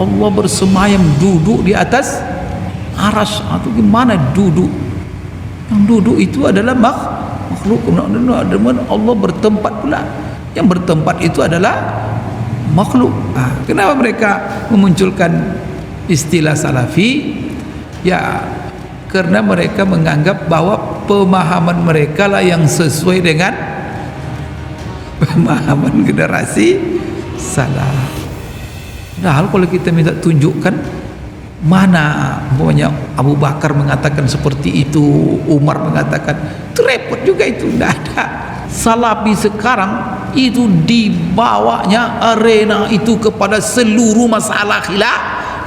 Allah bersemayam duduk di atas arasy. Itu gimana duduk? Yang duduk itu adalah makhluk. Allah bertempat pula. Yang bertempat itu adalah makhluk. Kenapa mereka memunculkan istilah salafi? Ya, karena mereka menganggap bahwa pemahaman mereka lah yang sesuai dengan pemahaman generasi salaf. Padahal kalau kita minta tunjukkan mana pokoknya Abu Bakar mengatakan seperti itu, Umar mengatakan, itu repot juga, itu tidak ada. Salafi sekarang itu dibawanya arena itu kepada seluruh masalah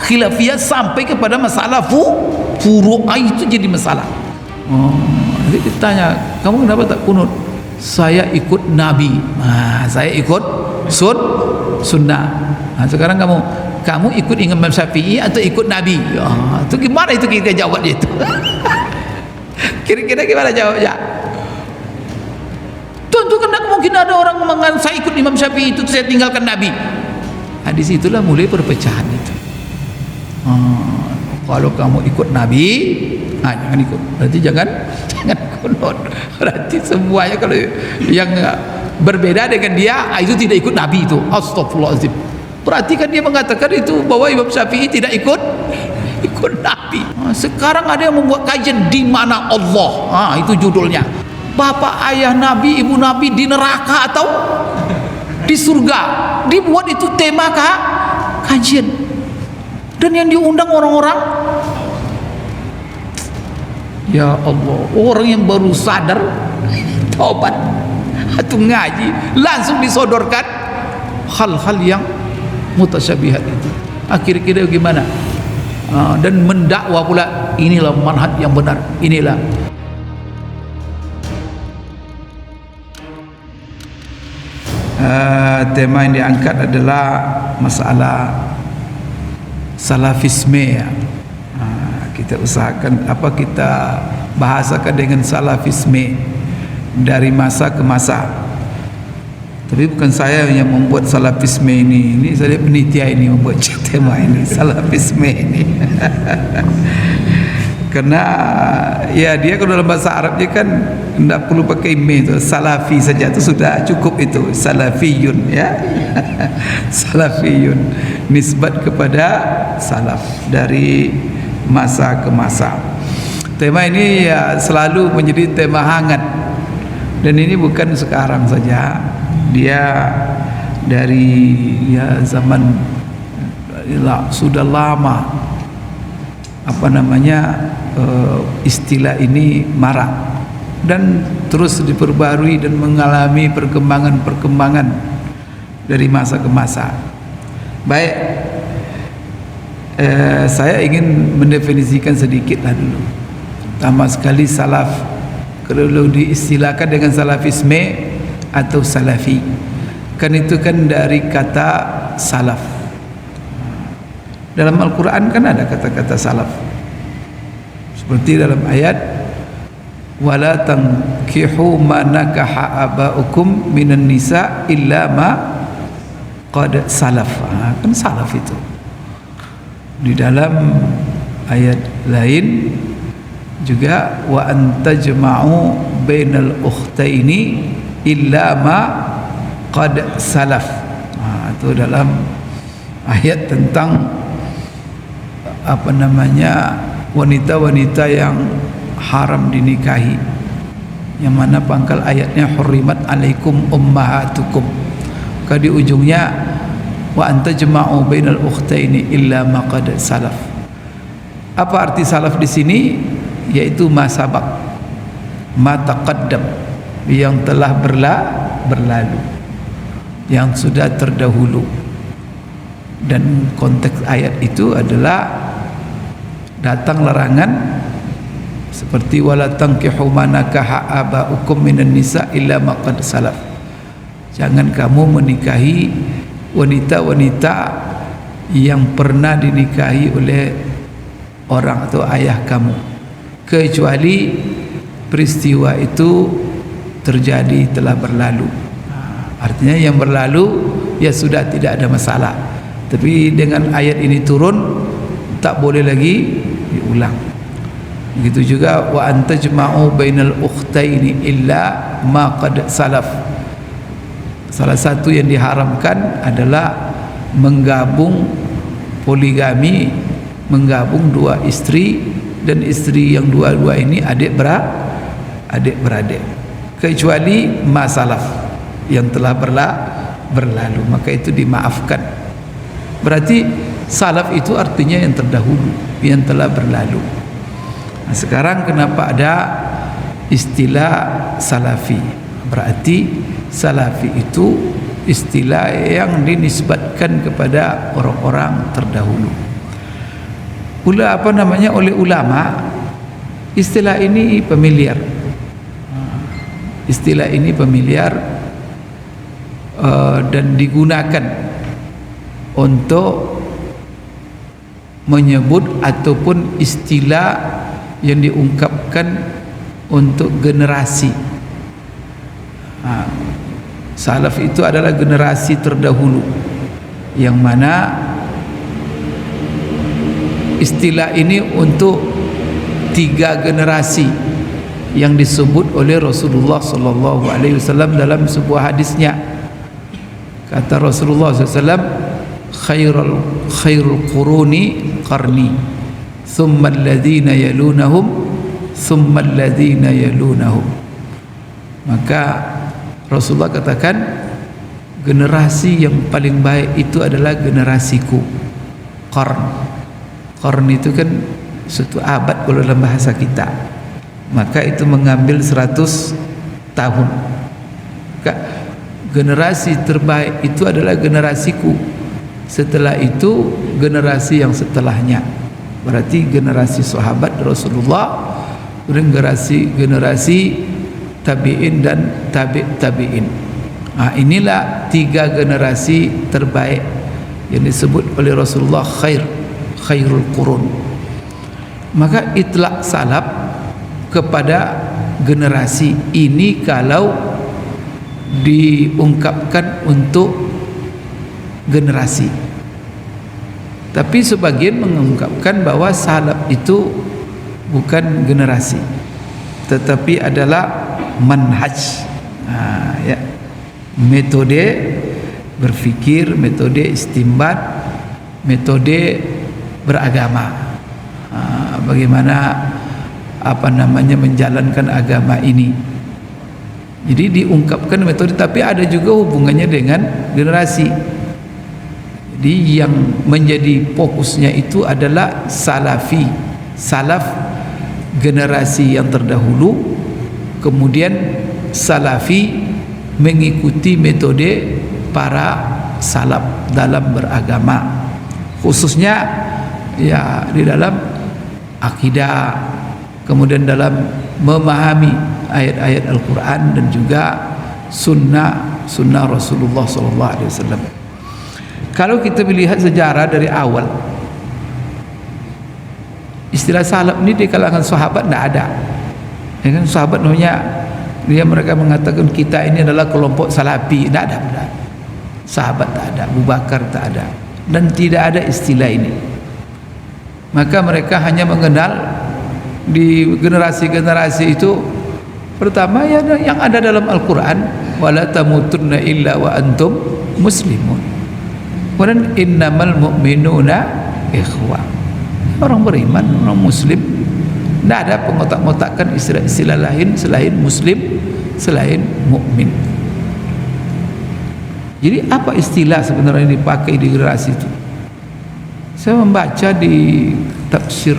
khilafiyah sampai kepada masalah furu'ah itu jadi masalah. Nanti ditanya, kamu kenapa tak kunut? Saya ikut Nabi. Saya ikut sunnah. Sekarang kamu ikut Imam Syafi'i atau ikut Nabi? Itu gimana itu kita jawab itu? Kira-kira gimana jawabnya? Tentu kan mungkin ada orang mengatakan saya ikut Imam Syafi'i itu saya tinggalkan Nabi. Di situlah mulai perpecahan itu. Kalau kamu ikut Nabi, jangan ikut. Berarti jangan kunut. Berarti semuanya kalau yang berbeda dengan dia itu tidak ikut Nabi itu. Astagfirullahaladzim. Berarti kan dia mengatakan itu bahwa Imam Syafi'i tidak ikut Nabi. Sekarang ada yang membuat kajian di mana Allah. Itu judulnya. Bapak ayah Nabi, ibu Nabi di neraka atau di surga. Dibuat itu tema kajian. Dan yang diundang orang-orang, ya Allah, orang yang baru sadar taubat atau ngaji langsung disodorkan hal-hal yang mutasyabihat itu. Akhir-akhir gimana? Dan mendakwa pula, inilah manhaj yang benar, inilah. Tema yang diangkat adalah masalah salafisme ya. Kita usahakan kita bahasakan dengan salafisme dari masa ke masa. Tapi bukan saya yang membuat salafisme ini saya penitia ini membuat tema ini salafisme ini. Karena ya dia kalau dalam bahasa Arabnya kan tidak perlu pakai me itu, salafi saja itu sudah cukup, itu salafiyun ya. Salafiyun nisbat kepada salaf dari masa ke masa. Tema ini ya selalu menjadi tema hangat, dan ini bukan sekarang saja, dia dari zaman sudah lama istilah ini marak dan terus diperbarui dan mengalami perkembangan dari masa ke masa. Baik, saya ingin mendefinisikan sedikitlah dulu. Pertama sekali, salaf kalau diistilahkan dengan salafisme atau salafi, kan itu kan dari kata salaf. Dalam Al-Quran kan ada kata-kata salaf, seperti dalam ayat wala tankihu ma nakaha abaukum minan nisa illa ma qad salaf. Kan salaf itu. Di dalam ayat lain juga wa antajma'u bainal ukhtaini illa ma qad salaf. Itu dalam ayat tentang wanita-wanita yang haram dinikahi, yang mana pangkal ayatnya hurrimat alaikum ummahatukum. Di ujungnya wa anta jama'u bainal ukhtaini illa ma qad salaf. Apa arti salaf di sini? Yaitu ma sabaq, ma taqaddam, yang telah berlalu, yang sudah terdahulu. Dan konteks ayat itu adalah datang larangan seperti wala tankihu ma nakaha abaukum minan nisa illa ma qad salaf. Jangan kamu menikahi wanita-wanita yang pernah dinikahi oleh orang atau ayah kamu, kecuali peristiwa itu terjadi telah berlalu. Artinya yang berlalu ya sudah tidak ada masalah. Tapi dengan ayat ini turun, tak boleh lagi diulang. Begitu juga wa antajma'u bainal ukhtaini illa ma qad salaf. Salah satu yang diharamkan adalah menggabung poligami, menggabung dua istri, dan istri yang dua-dua ini adik-beradik, kecuali masalah yang telah berlalu, maka itu dimaafkan. Berarti salaf itu artinya yang terdahulu, yang telah berlalu. Nah, sekarang kenapa ada istilah salafi? Berarti salafi itu istilah yang dinisbatkan kepada orang-orang terdahulu. Oleh ulama, istilah ini familiar. Istilah ini familiar dan digunakan untuk menyebut ataupun istilah yang diungkapkan untuk generasi. Salaf itu adalah generasi terdahulu, yang mana istilah ini untuk 3 generasi yang disebut oleh Rasulullah sallallahu alaihi wasallam dalam sebuah hadisnya. Kata Rasulullah SAW, khairul quruni qarni, thumma alladhina yalunahum, thumma alladhina yalunahum. Maka Rasulullah katakan, generasi yang paling baik itu adalah generasiku. Qarn itu kan suatu abad kalau dalam bahasa kita, maka itu mengambil 100 tahun. Generasi terbaik itu adalah generasiku. Setelah itu generasi yang setelahnya, berarti generasi sahabat Rasulullah, generasi tabi'in dan tabi'in. Inilah 3 generasi terbaik yang disebut oleh Rasulullah khairul qurun. Maka itlaq salaf kepada generasi ini kalau diungkapkan untuk generasi. Tapi sebagian mengungkapkan bahwa salaf itu bukan generasi, tetapi adalah manhaj, ya, metode berfikir, metode istinbat, metode beragama. Bagaimana menjalankan agama ini. Jadi diungkapkan metode, tapi ada juga hubungannya dengan generasi. Jadi yang menjadi fokusnya itu adalah salafi, salaf generasi yang terdahulu, kemudian salafi mengikuti metode para salaf dalam beragama, khususnya ya di dalam akidah, kemudian dalam memahami ayat-ayat Al-Quran dan juga sunnah Rasulullah SAW. Kalau kita melihat sejarah dari awal, istilah salaf ini di kalangan sahabat tidak ada. Ya kan, sahabat namanya mereka mengatakan kita ini adalah kelompok salafi, tidak ada. Sahabat tak ada, Abu Bakar tak ada, dan tidak ada istilah ini. Maka mereka hanya mengenal di generasi-generasi itu, pertama ya yang ada dalam Al-Quran, wala tamutunna illa wa antum muslimun, kemudian innamal mu'minuna ikhwah, orang beriman, orang muslim. Tidak ada pengotak-ngotakan istilah lain selain muslim, selain mukmin. Jadi apa istilah sebenarnya yang dipakai di generasi itu? Saya membaca di tafsir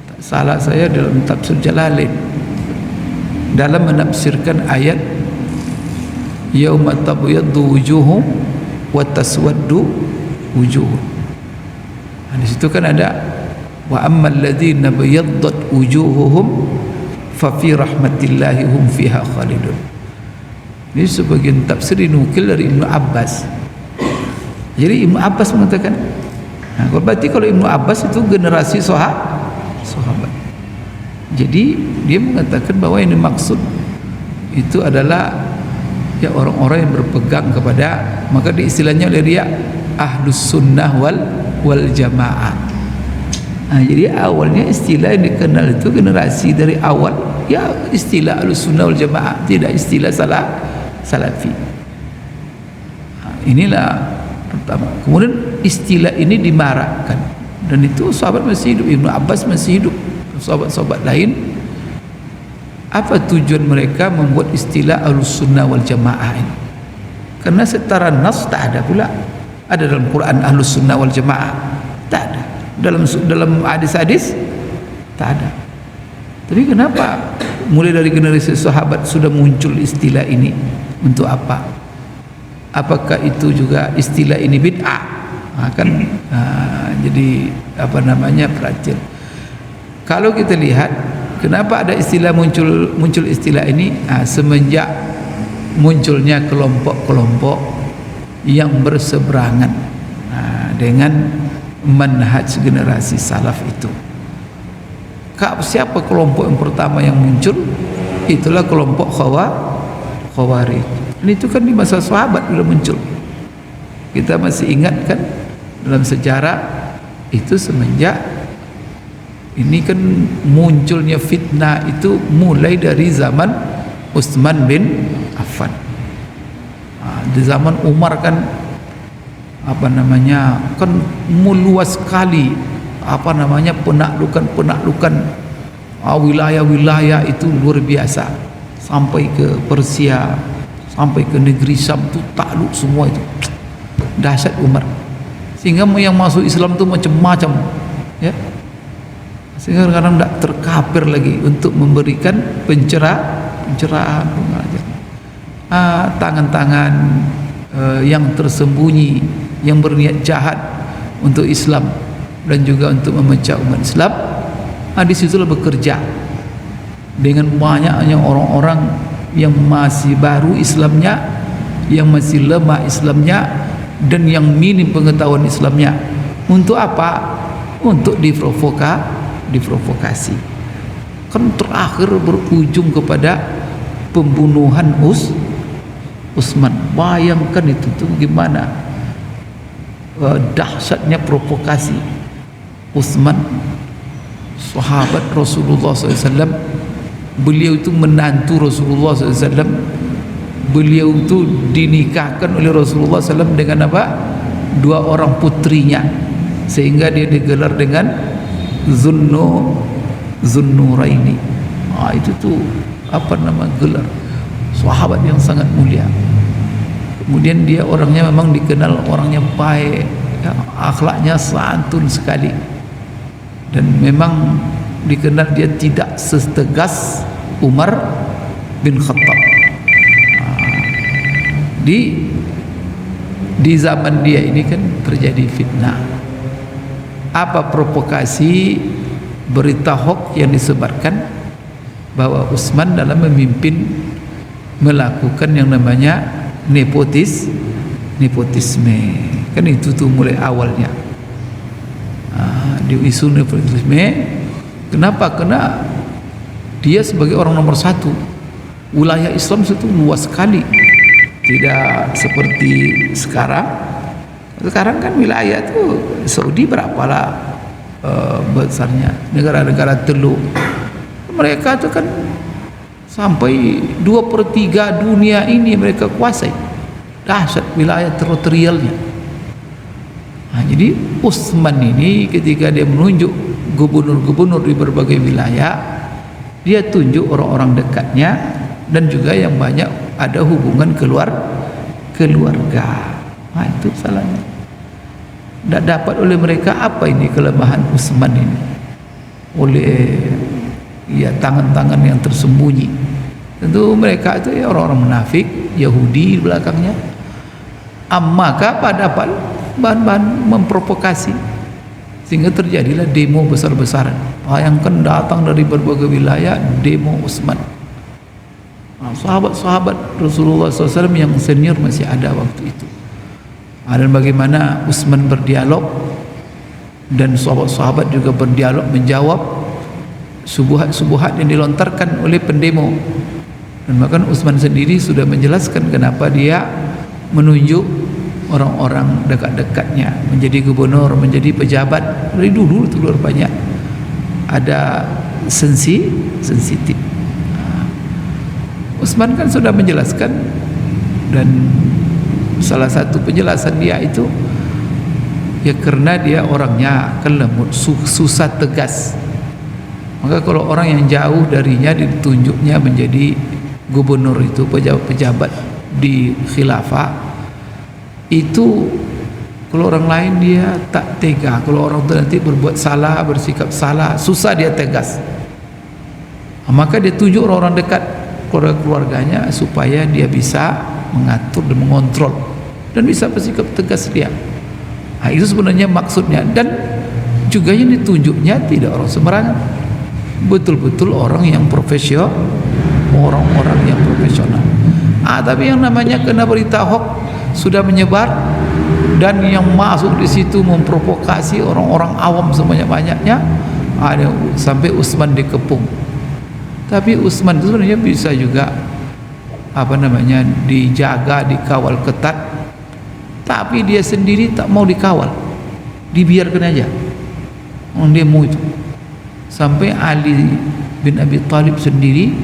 tak salah saya, dalam tafsir Jalalain, dalam menafsirkan ayat yauma tabyaddu wujuhum wa taswaddu wujuhum. Di situ kan ada wa ammal ladzina bayaddat wujuhuhum fa fi rahmatillahi hum fiha khalidun. Ini sebagian tafsir dinukil dari Ibnu Abbas. Jadi Ibnu Abbas mengatakan, berarti kalau Ibnu Abbas itu generasi sahabat. Jadi dia mengatakan bahwa yang dimaksud itu adalah ya orang-orang yang berpegang kepada maka diistilahnya oleh dia Ahlus Sunnah wal Jamaah. Jadi awalnya istilah yang dikenal itu generasi dari awal ya istilah Ahlus Sunnah wal Jamaah, tidak istilah Salafi. Inilah pertama. Kemudian istilah ini dimarakkan, dan itu sahabat masih hidup, Ibnu Abbas masih hidup, sahabat-sahabat lain. Apa tujuan mereka membuat istilah Ahlus Sunnah wal Jamaah ini? Karena secara nas tak ada pula. Ada dalam Quran Ahlus Sunnah wal Jamaah? Tak ada. Dalam hadis-hadis? Tak ada. Tapi kenapa mulai dari generasi sahabat sudah muncul istilah ini? Untuk apa? Apakah itu juga istilah ini bid'ah? Jadi apa namanya, perhatian. Kalau kita lihat kenapa ada istilah muncul istilah ini? Semenjak munculnya kelompok-kelompok yang berseberangan dengan manhaj generasi salaf itu. Siapa kelompok yang pertama yang muncul? Itulah kelompok Khawarij. Dan itu kan di masa sahabat sudah muncul. Kita masih ingat kan dalam sejarah itu, semenjak ini kan munculnya fitnah itu mulai dari zaman Utsman bin Affan. Di zaman Umar kan apa namanya, kan meluas sekali apa namanya penaklukan wilayah-wilayah itu luar biasa, sampai ke Persia, sampai ke negeri Syam itu takluk semua itu. Dahsyat Umar, sehingga yang masuk Islam itu macam-macam ya, sehingga kadang tidak terkapir lagi untuk memberikan pencerahan pengajaran. Tangan-tangan yang tersembunyi yang berniat jahat untuk Islam dan juga untuk memecah umat Islam, di situlah bekerja dengan banyaknya orang-orang yang masih baru Islamnya, yang masih lemah Islamnya, dan yang minim pengetahuan Islamnya. Untuk apa? Untuk diprovokasi. Kan terakhir berujung kepada pembunuhan Utsman. Bayangkan itu tuh gimana dahsyatnya provokasi. Utsman, sahabat Rasulullah SAW, beliau itu menantu Rasulullah SAW, beliau itu dinikahkan oleh Rasulullah SAW dengan apa? 2 orang putrinya, sehingga dia digelar dengan Zunnuraini. Itu tuh apa nama gelar sahabat yang sangat mulia. Kemudian dia orangnya memang dikenal orangnya baik ya, akhlaknya santun sekali, dan memang dikenal dia tidak setegas Umar bin Khattab. Di zaman dia ini kan terjadi fitnah. Apa provokasi berita hoax yang disebarkan bahwa Utsman dalam memimpin melakukan yang namanya nepotisme. Kan itu tuh mulai awalnya di isu nepotisme. Kenapa? Karena dia sebagai orang nomor 1, wilayah Islam itu luas sekali, tidak seperti sekarang. Sekarang kan wilayah itu Saudi berapalah besarnya, negara-negara teluk. Mereka itu kan sampai 2/3 dunia ini mereka kuasai. Dahsyat wilayah teritorialnya. Jadi Utsman ini ketika dia menunjuk gubernur-gubernur di berbagai wilayah, dia tunjuk orang-orang dekatnya dan juga yang banyak ada hubungan keluarga. Itu salahnya. Tidak dapat oleh mereka apa ini kelemahan Utsman ini, oleh ya tangan-tangan yang tersembunyi. Tentu mereka itu ya orang-orang munafik, Yahudi di belakangnya. Maka dapat bahan-bahan memprovokasi, sehingga terjadilah demo besar-besaran. Bayangkan datang dari berbagai wilayah demo Utsman. Sahabat-sahabat Rasulullah SAW yang senior masih ada waktu itu. Dan bagaimana Utsman berdialog, dan sahabat-sahabat juga berdialog menjawab subuhat-subuhat yang dilontarkan oleh pendemo. Dan bahkan Utsman sendiri sudah menjelaskan kenapa dia menunjuk orang-orang dekat-dekatnya, menjadi gubernur, menjadi pejabat. Dari dulu itu luar banyak ada sensitif. Utsman kan sudah menjelaskan, dan salah satu penjelasan dia itu ya karena dia orangnya kan lembut, susah tegas. Maka kalau orang yang jauh darinya ditunjuknya menjadi gubernur, itu pejabat di khilafah, itu kalau orang lain dia tak tega. Kalau orang itu nanti berbuat salah, bersikap salah, susah dia tegas. Maka dia tunjuk orang-orang dekat keluarganya supaya dia bisa mengatur dan mengontrol dan bisa bersikap tegas dia. Itu sebenarnya maksudnya, dan juga yang ditunjuknya tidak orang sembarangan, betul-betul orang yang profesional, orang-orang yang profesional. Tapi yang namanya kena berita hoax sudah menyebar, dan yang masuk di situ memprovokasi orang-orang awam sebanyak-banyaknya, ada sampai Utsman dikepung. Tapi Utsman itu sebenarnya bisa juga dijaga, dikawal ketat, tapi dia sendiri tak mau dikawal, dibiarkan aja orang demo itu. Sampai Ali bin Abi Thalib sendiri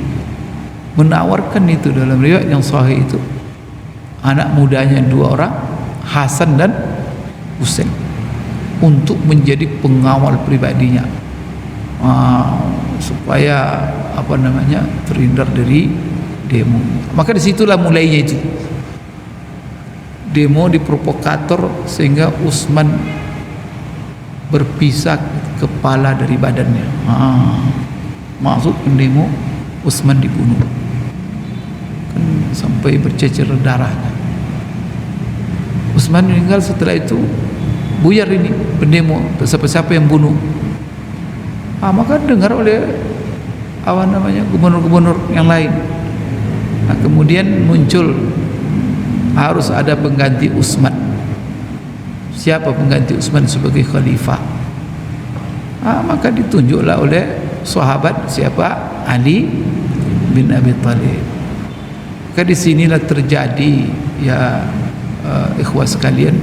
menawarkan itu dalam riwayat yang sahih itu, anak mudanya 2 orang, Hasan dan Husain, untuk menjadi pengawal pribadinya, supaya terhindar dari demo. Maka disitulah mulainya itu demo, diprovokator, sehingga Utsman berpisah kepala dari badannya. Masuk ke demo, Utsman dibunuh, kan sampai bercecer darahnya. Utsman meninggal. Setelah itu buyar ini pendemo, siapa yang bunuh. Maka dengar oleh gubernur-gubernur yang lain. Kemudian muncul harus ada pengganti Utsman. Siapa pengganti Utsman sebagai khalifah? Maka ditunjuklah oleh sahabat siapa? Ali bin Abi Thalib. Maka disinilah terjadi ya ikhwah sekalian,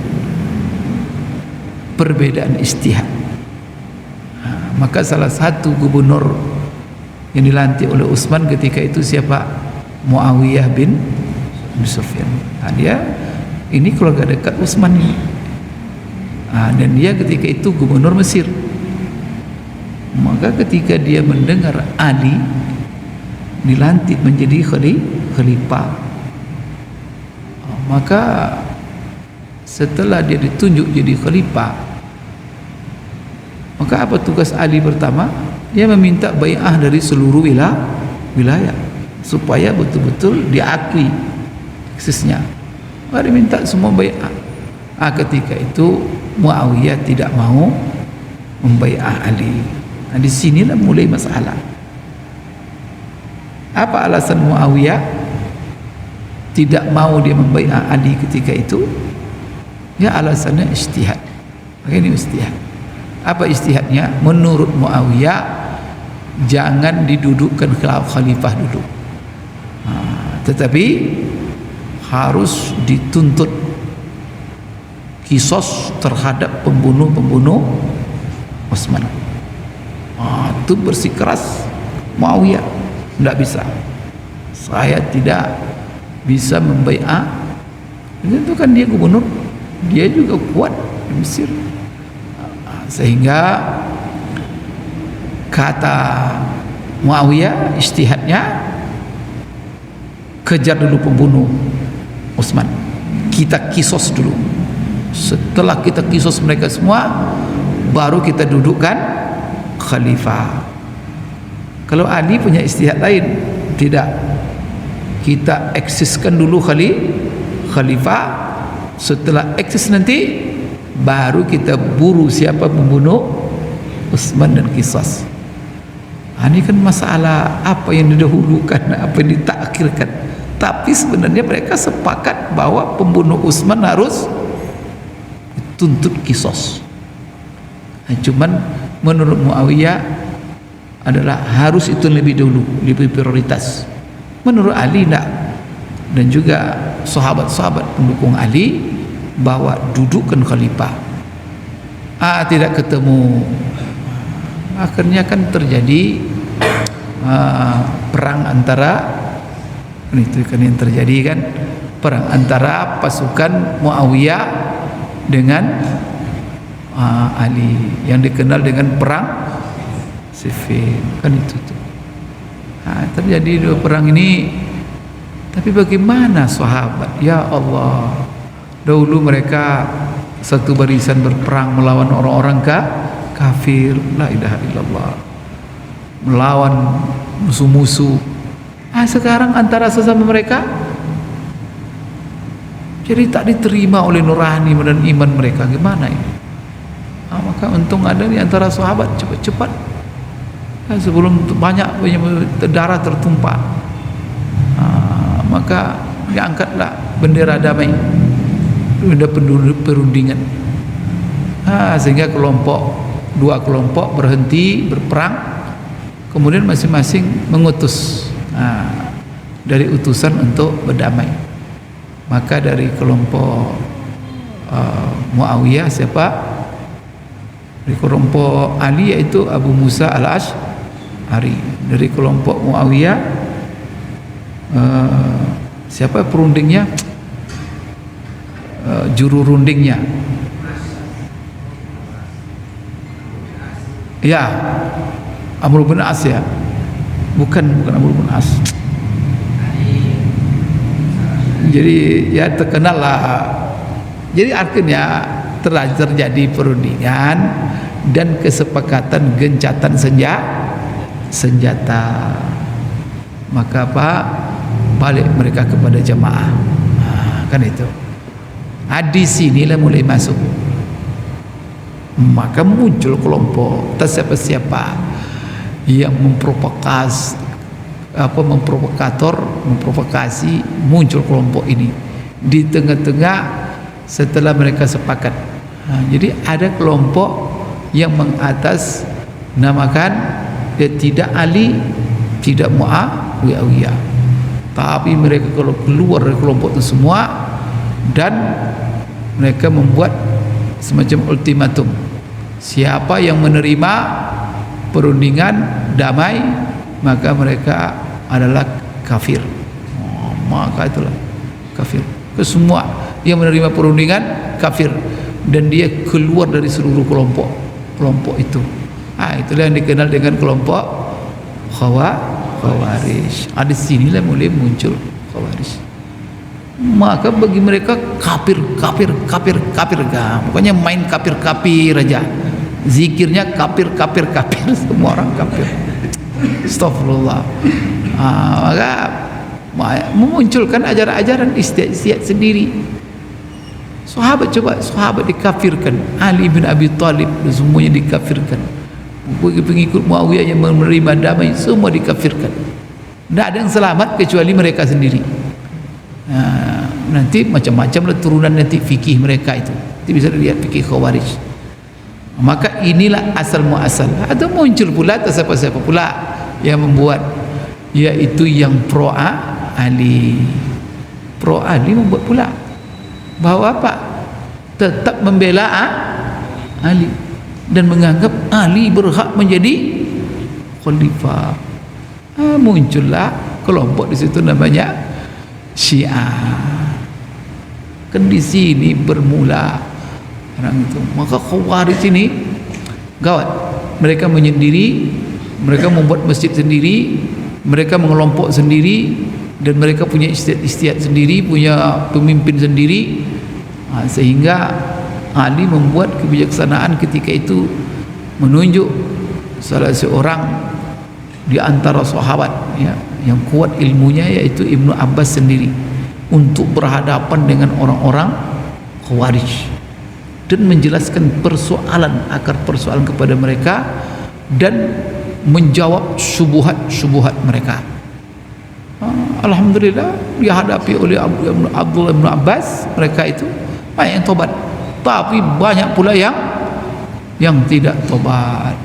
perbedaan ijtihad. Maka salah satu gubernur yang dilantik oleh Utsman ketika itu siapa? Muawiyah bin Sufyan. Dia ini keluarga dekat Utsman ini. Dan dia ketika itu gubernur Mesir. Maka ketika dia mendengar Ali dilantik menjadi khalifah, maka setelah dia ditunjuk jadi khalifah, maka apa tugas Ali pertama? Dia meminta bai'ah dari seluruh wilayah supaya betul-betul diakui eksisnya. Maka diminta semua bai'ah. Ketika itu Muawiyah tidak mau membai'ah Ali. Di sinilah mulai masalah. Apa alasan Muawiyah tidak mau dia membai'ah Ali ketika itu? Ya alasannya ijtihad. Ini ijtihad. Apa ijtihadnya? Menurut Muawiyah jangan didudukkan khalifah dulu, tetapi harus dituntut kisos terhadap pembunuh Utsman. Itu bersikeras Muawiyah, tidak bisa, saya tidak bisa membai'ah. Itu kan dia gubernur, dia juga kuat di Mesir. Sehingga kata Muawiyah ijtihadnya, kejar dulu pembunuh Utsman, kita kisos dulu. Setelah kita kisos mereka semua, baru kita dudukkan khalifah. Kalau Ali punya ijtihad lain, tidak, kita eksiskan dulu khalifah. Setelah eksis nanti baru kita buru siapa pembunuh Utsman dan kisos. Ini kan masalah apa yang didahulukan, apa yang ditakhirkan. Tapi sebenarnya mereka sepakat bahwa pembunuh Utsman harus tuntut kisos. Cuman menurut Muawiyah adalah harus itu lebih dulu, lebih prioritas. Menurut Ali tidak. Dan juga sahabat-sahabat pendukung Ali bawa dudukkan khalifah. Tidak ketemu. Akhirnya kan terjadi perang antara, itu kan yang terjadi kan, perang antara pasukan Muawiyah dengan Ali yang dikenal dengan perang Siffin, kan itu tuh. Terjadi dua perang ini. Tapi bagaimana sahabat? Ya Allah, dahulu mereka satu barisan berperang melawan orang-orang kafir, la ilaha illallah, melawan musuh-musuh. Sekarang antara sesama mereka jadi tak diterima oleh nurani dan iman mereka. Gimana ini? Maka untung ada di antara sahabat cepat-cepat, sebelum banyak darah tertumpah, maka diangkatlah bendera damai, bendera perundingan, sehingga dua kelompok berhenti berperang, kemudian masing-masing mengutus dari utusan untuk berdamai. Maka dari kelompok Muawiyah siapa? Dari kelompok Ali yaitu Abu Musa al-Ash'ari. Dari kelompok Muawiyah siapa perundingnya? Juru rundingnya. Ya, Amr bin As ya. Bukan Amr bin As. Jadi ya terkenal lah. Jadi akhirnya terjadi perundingan dan kesepakatan gencatan senjata. Maka balik mereka kepada jamaah. Kan itu. Di sinilah mulai masuk. Maka muncul kelompok tak siapa-siapa yang memprovokasi, muncul kelompok ini di tengah-tengah setelah mereka sepakat. Jadi ada kelompok yang mengatas namakan dia tidak Ali, tidak Muawiyah, tapi mereka kalau keluar dari kelompok itu semua dan mereka membuat semacam ultimatum, siapa yang menerima perundingan damai maka mereka adalah kafir. Maka itulah kafir. Semua yang menerima perundingan kafir, dan dia keluar dari seluruh kelompok itu. Itulah yang dikenal dengan kelompok Khawarij. Di sinilah mulai muncul Khawarij. Maka bagi mereka kafir. Pokoknya main kafir aja. Zikirnya kafir. Semua orang kafir. Astagfirullah. Maka memunculkan ajaran-ajaran istiad sendiri. Sahabat dikafirkan. Ali bin Abi Thalib semuanya dikafirkan. Pengikut Muawiyah yang menerima damai semua dikafirkan. Tidak ada yang selamat kecuali mereka sendiri. Nanti macam-macam lah turunan nanti fikih mereka itu. Nanti bisa dilihat fikih Khawarij. Maka inilah asal muasal. Atau muncul pula siapa-siapa pula yang membuat, yaitu yang pro Ali membuat pula bahwa apa? Tetap membela Ali dan menganggap Ali berhak menjadi khalifah. Muncullah kelompok di situ namanya Syiah. Kan di sini bermula orang itu. Maka Khawarij ini gawat. Mereka menyendiri, mereka membuat masjid sendiri, mereka mengelompok sendiri, dan mereka punya istiad sendiri, punya pemimpin sendiri. Sehingga Ali membuat kebijaksanaan ketika itu, menunjuk salah seorang di antara sahabat yang kuat ilmunya, yaitu Ibnu Abbas sendiri, untuk berhadapan dengan orang-orang Khawarij dan menjelaskan akar persoalan kepada mereka dan menjawab syubhat mereka. Alhamdulillah dihadapi oleh Abdullah bin Abbas, mereka itu banyak yang tobat, tapi banyak pula yang tidak tobat.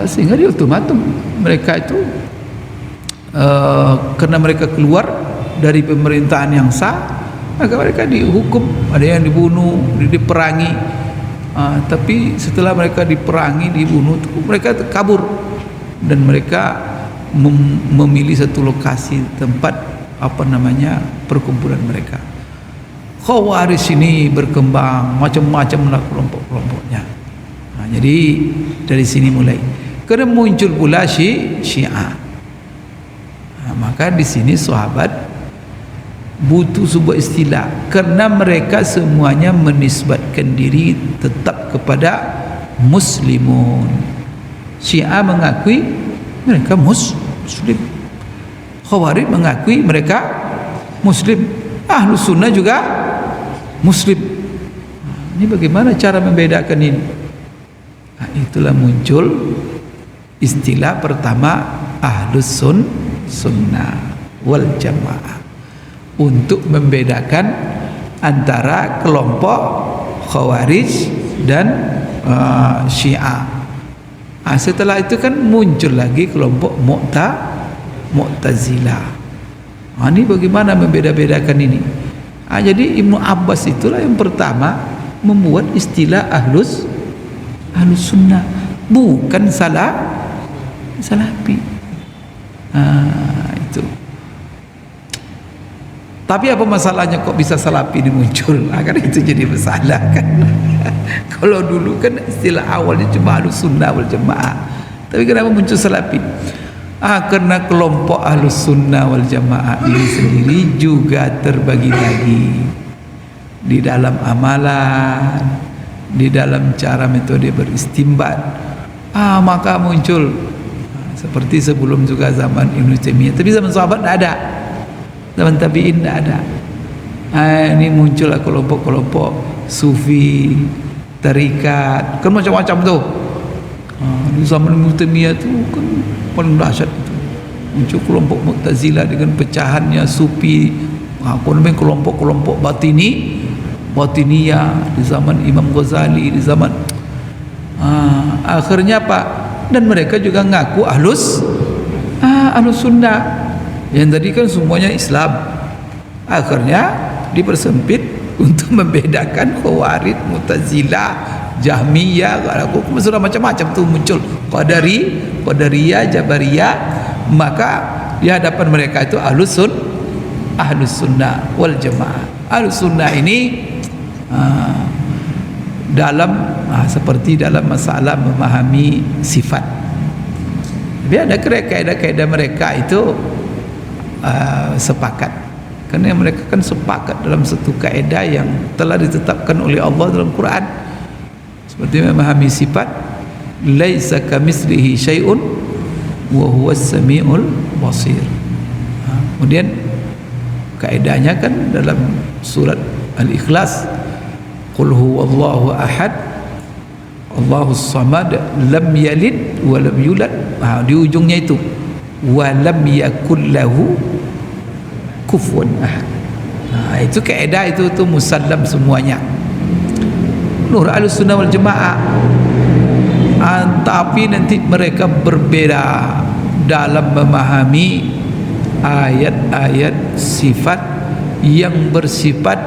Sehingga dia ultimatum mereka itu, karena mereka keluar dari pemerintahan yang sah, maka mereka dihukum, ada yang dibunuh, diperangi. Tapi setelah mereka diperangi, dibunuh, mereka kabur dan mereka memilih satu lokasi tempat perkumpulan mereka. Khawarij ini berkembang macam-macam lah kelompok-kelompoknya. Jadi dari sini mulai. Kerana muncul pula Syiah. Maka di sini sahabat butuh sebuah istilah, kerana mereka semuanya menisbatkan diri tetap kepada muslimun. Syiah mengakui mereka muslim, Khawarij mengakui mereka muslim, Ahlus Sunnah juga muslim. Ini bagaimana cara membedakan ini? Itulah muncul istilah pertama Ahlus Sunnah wal Jamaah, untuk membedakan antara kelompok Khawarij dan Syiah. Setelah itu kan muncul lagi kelompok Mu'tazilah. Ini bagaimana membeda-bedakan ini? Jadi Ibnu Abbas itulah yang pertama membuat istilah Ahlus Sunnah, bukan Salafi. Itu. Tapi apa masalahnya kok bisa Salafi dimuncul? Kan itu jadi masalah kan. Kalau dulu kan istilah awalnya cuma Ahlus Sunnah wal Jamaah, tapi kenapa muncul Salafi? Karena kelompok Ahlus Sunnah wal Jamaah ini sendiri juga terbagi-bagi di dalam amalan, di dalam cara metode beristimbat. Maka muncul seperti sebelum juga zaman Ibnu Taimiyah, tapi zaman sahabat tidak ada, zaman tabi'in tidak ada. Ini muncullah kelompok-kelompok sufi, tarikat, kan macam-macam tuh. Di zaman Ibnu Taimiyah tu kan paling dahsyat itu. Muncul kelompok Mu'tazilah dengan pecahannya sufi, kelompok-kelompok Batiniyah di zaman Imam Ghazali, di zaman akhirnya apa? Dan mereka juga ngaku Ahlus Sunnah. Yang tadi kan semuanya Islam. Akhirnya dipersempit untuk membedakan Khawarij, Mu'tazilah, Jahmiyah, sudah macam-macam tuh muncul. Qadariyah, Jabariyah. Maka di hadapan mereka itu Ahlus Sunnah wal Jamaah. Ahlus Sunnah ini seperti dalam masalah memahami sifat. Tapi ada kaedah-kaedah mereka itu sepakat, karena mereka kan sepakat dalam satu kaedah yang telah ditetapkan oleh Allah dalam Quran, seperti memahami sifat, laisa kamitslihi syai'un wa huwas samiul basir. Kemudian kaedahnya kan dalam surat Al-Ikhlas, qul huwallahu ahad Allahus samad lam yalid wa lam yulad. Di ujungnya itu wa lam yakul lahu kufuwan ahad. Itu kaedah itu musallam semuanya. Nur Ahlus Sunnah wal Jamaah. Tapi nanti mereka berbeda dalam memahami ayat-ayat sifat yang bersifat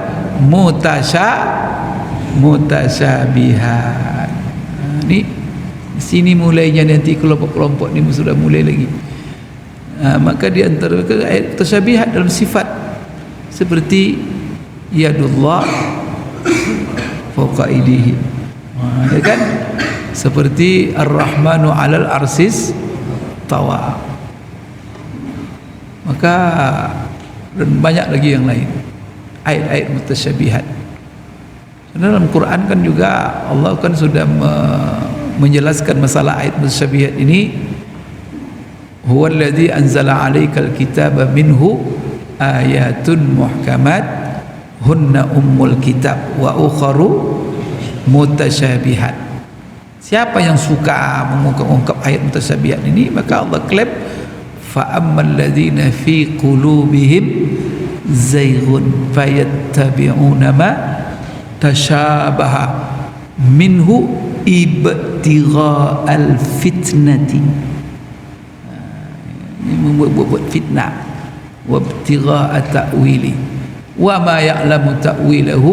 mutasyabihat. Ini sini mulainya nanti kelompok-kelompok ini sudah mulai lagi. Maka di antara ayat mutasyabihat dalam sifat seperti yadullah fawqa aydihi, ya kan? Seperti ar-rahmanu 'alal arsis tawa. Maka dan banyak lagi yang lain ayat-ayat mutasyabihat. Dalam Quran kan juga Allah kan sudah menjelaskan masalah ayat mutasyabihat ini. Huwallazi anzala 'alaikal kitaba minhu ayatun muhkamat hunna ummul kitab wa ukharu mutasyabihat. Siapa yang suka mengungkap ayat mutasyabihat ini, maka Allah klaim fa ammal ladzina fi qulubihim zayghun fayattabi'una ma tashabaha minhu ibtigha'al fitnati. Ini membuat fitnah wa ibtigha'a ta'wili. wa ma ya'lamu ta'wilahu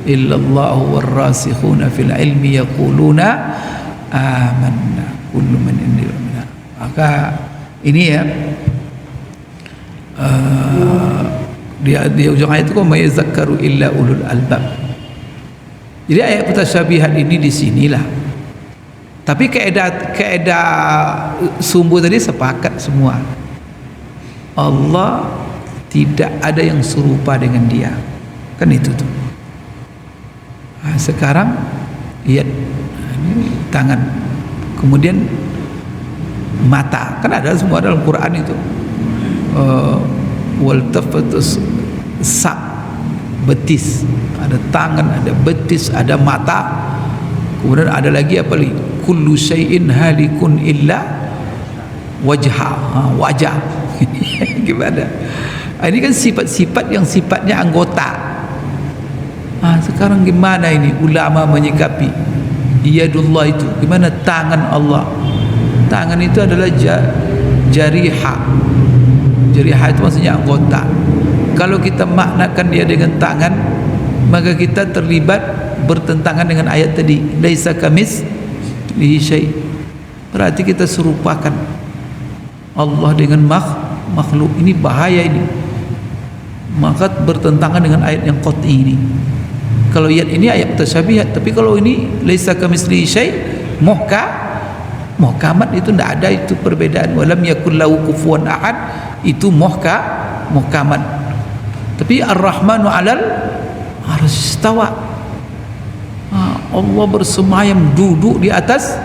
illallah warrasikhuna fil ilmi yaquluna amanna kullu man indina. Maka ini ya di ujung ayat itu may yazakkaru illa ulul albab. Jadi ayat mutasyabihat ini di sinilah. Tapi keedah sumbu tadi sepakat semua. Allah tidak ada yang serupa dengan dia. Kan itu tuh. Nah, sekarang lihat ini tangan, kemudian mata, kan ada semua dalam Quran itu. Wal tafatus sak, betis, ada tangan, ada betis, ada mata. Kemudian ada lagi apa lagi? Kullu syai'in halikun illa wajha, wajah. Gimana? Ini kan sifat-sifat yang sifatnya anggota. Sekarang gimana ini ulama menyikapi yadullah itu? Gimana tangan Allah? Tangan itu adalah jarihah. Jarihah itu maksudnya anggota. Kalau kita maknakan dia dengan tangan, maka kita terlibat bertentangan dengan ayat tadi, laisa kamitslihi syai'. Berarti kita serupakan Allah dengan makhluk. Ini bahaya ini. Maka bertentangan dengan ayat yang qat'i ini. Kalau ayat ini ayat mutasyabihat, tapi kalau ini laisa kamitslihi syai', muhkamat itu tidak ada itu perbedaan. Walam yakul lahu kufuwan ahad, itu muhkamat. Tapi ar-rahmanu 'alal arsy istawa. Allah bersemayam duduk di atas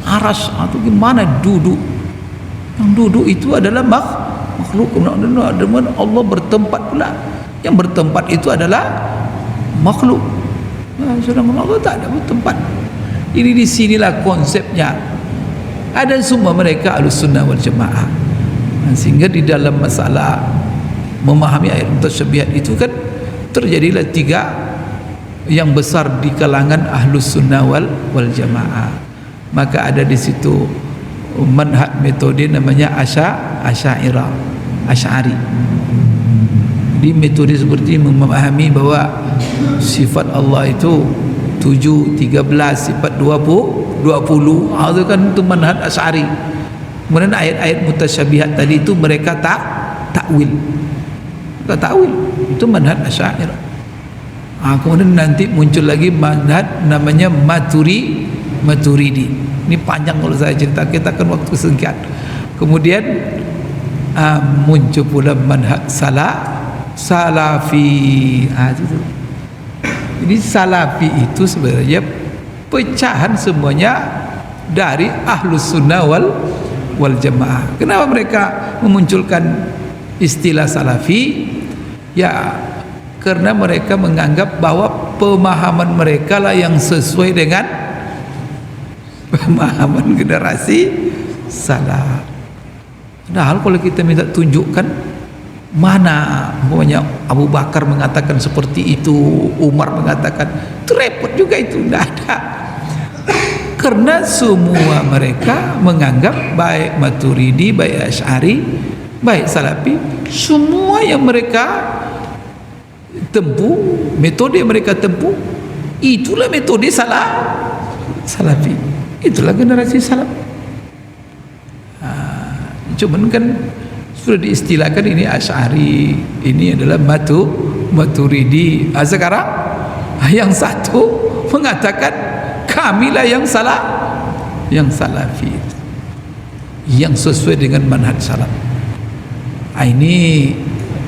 aras. Itu gimana duduk? Yang duduk itu adalah makhluk. Allah bertempat pula. Yang bertempat itu adalah makhluk. Sedangkan Allah tak ada bertempat. Ini di sinilah konsepnya. Ada semua mereka Ahlussunnah wal Jamaah. Sehingga di dalam masalah memahami ayat mutasyabihat itu kan terjadilah tiga yang besar di kalangan Ahlussunnah wal Jamaah. Maka ada di situ manhaj metode namanya Asy'ari. Di metode seperti memahami bahwa sifat Allah itu 7, 13, sifat 20. Itu kan itu manhaj Asy'ari. Kemudian ayat-ayat mutasyabihat tadi itu mereka takwil. Itu manhaj Asy'ari. Kemudian nanti muncul lagi manhaj namanya Maturidi. Ini panjang kalau saya cerita, kita kan waktu singkat. Kemudian muncul pula manhaj Salafi. Jadi Salafi itu sebenarnya pecahan semuanya dari Ahlussunnah wal Jamaah. Kenapa mereka memunculkan istilah Salafi? Ya, karena mereka menganggap bahwa pemahaman mereka lah yang sesuai dengan pemahaman generasi salaf. Padahal kalau kita minta tunjukkan mana umpamanya Abu Bakar mengatakan seperti itu, Umar mengatakan, itu repot juga, itu tidak ada. Karena semua mereka menganggap baik Maturidi, baik Asy'ari, baik Salafi, semua yang mereka tempuh, metode yang mereka tempuh, itulah metode Salafi. Itulah generasi salaf. Cuman kan sudah diistilahkan ini Asy'ari, ini adalah Maturidi. Sekarang yang satu mengatakan kamilah yang Salafi, yang sesuai dengan manhaj salaf.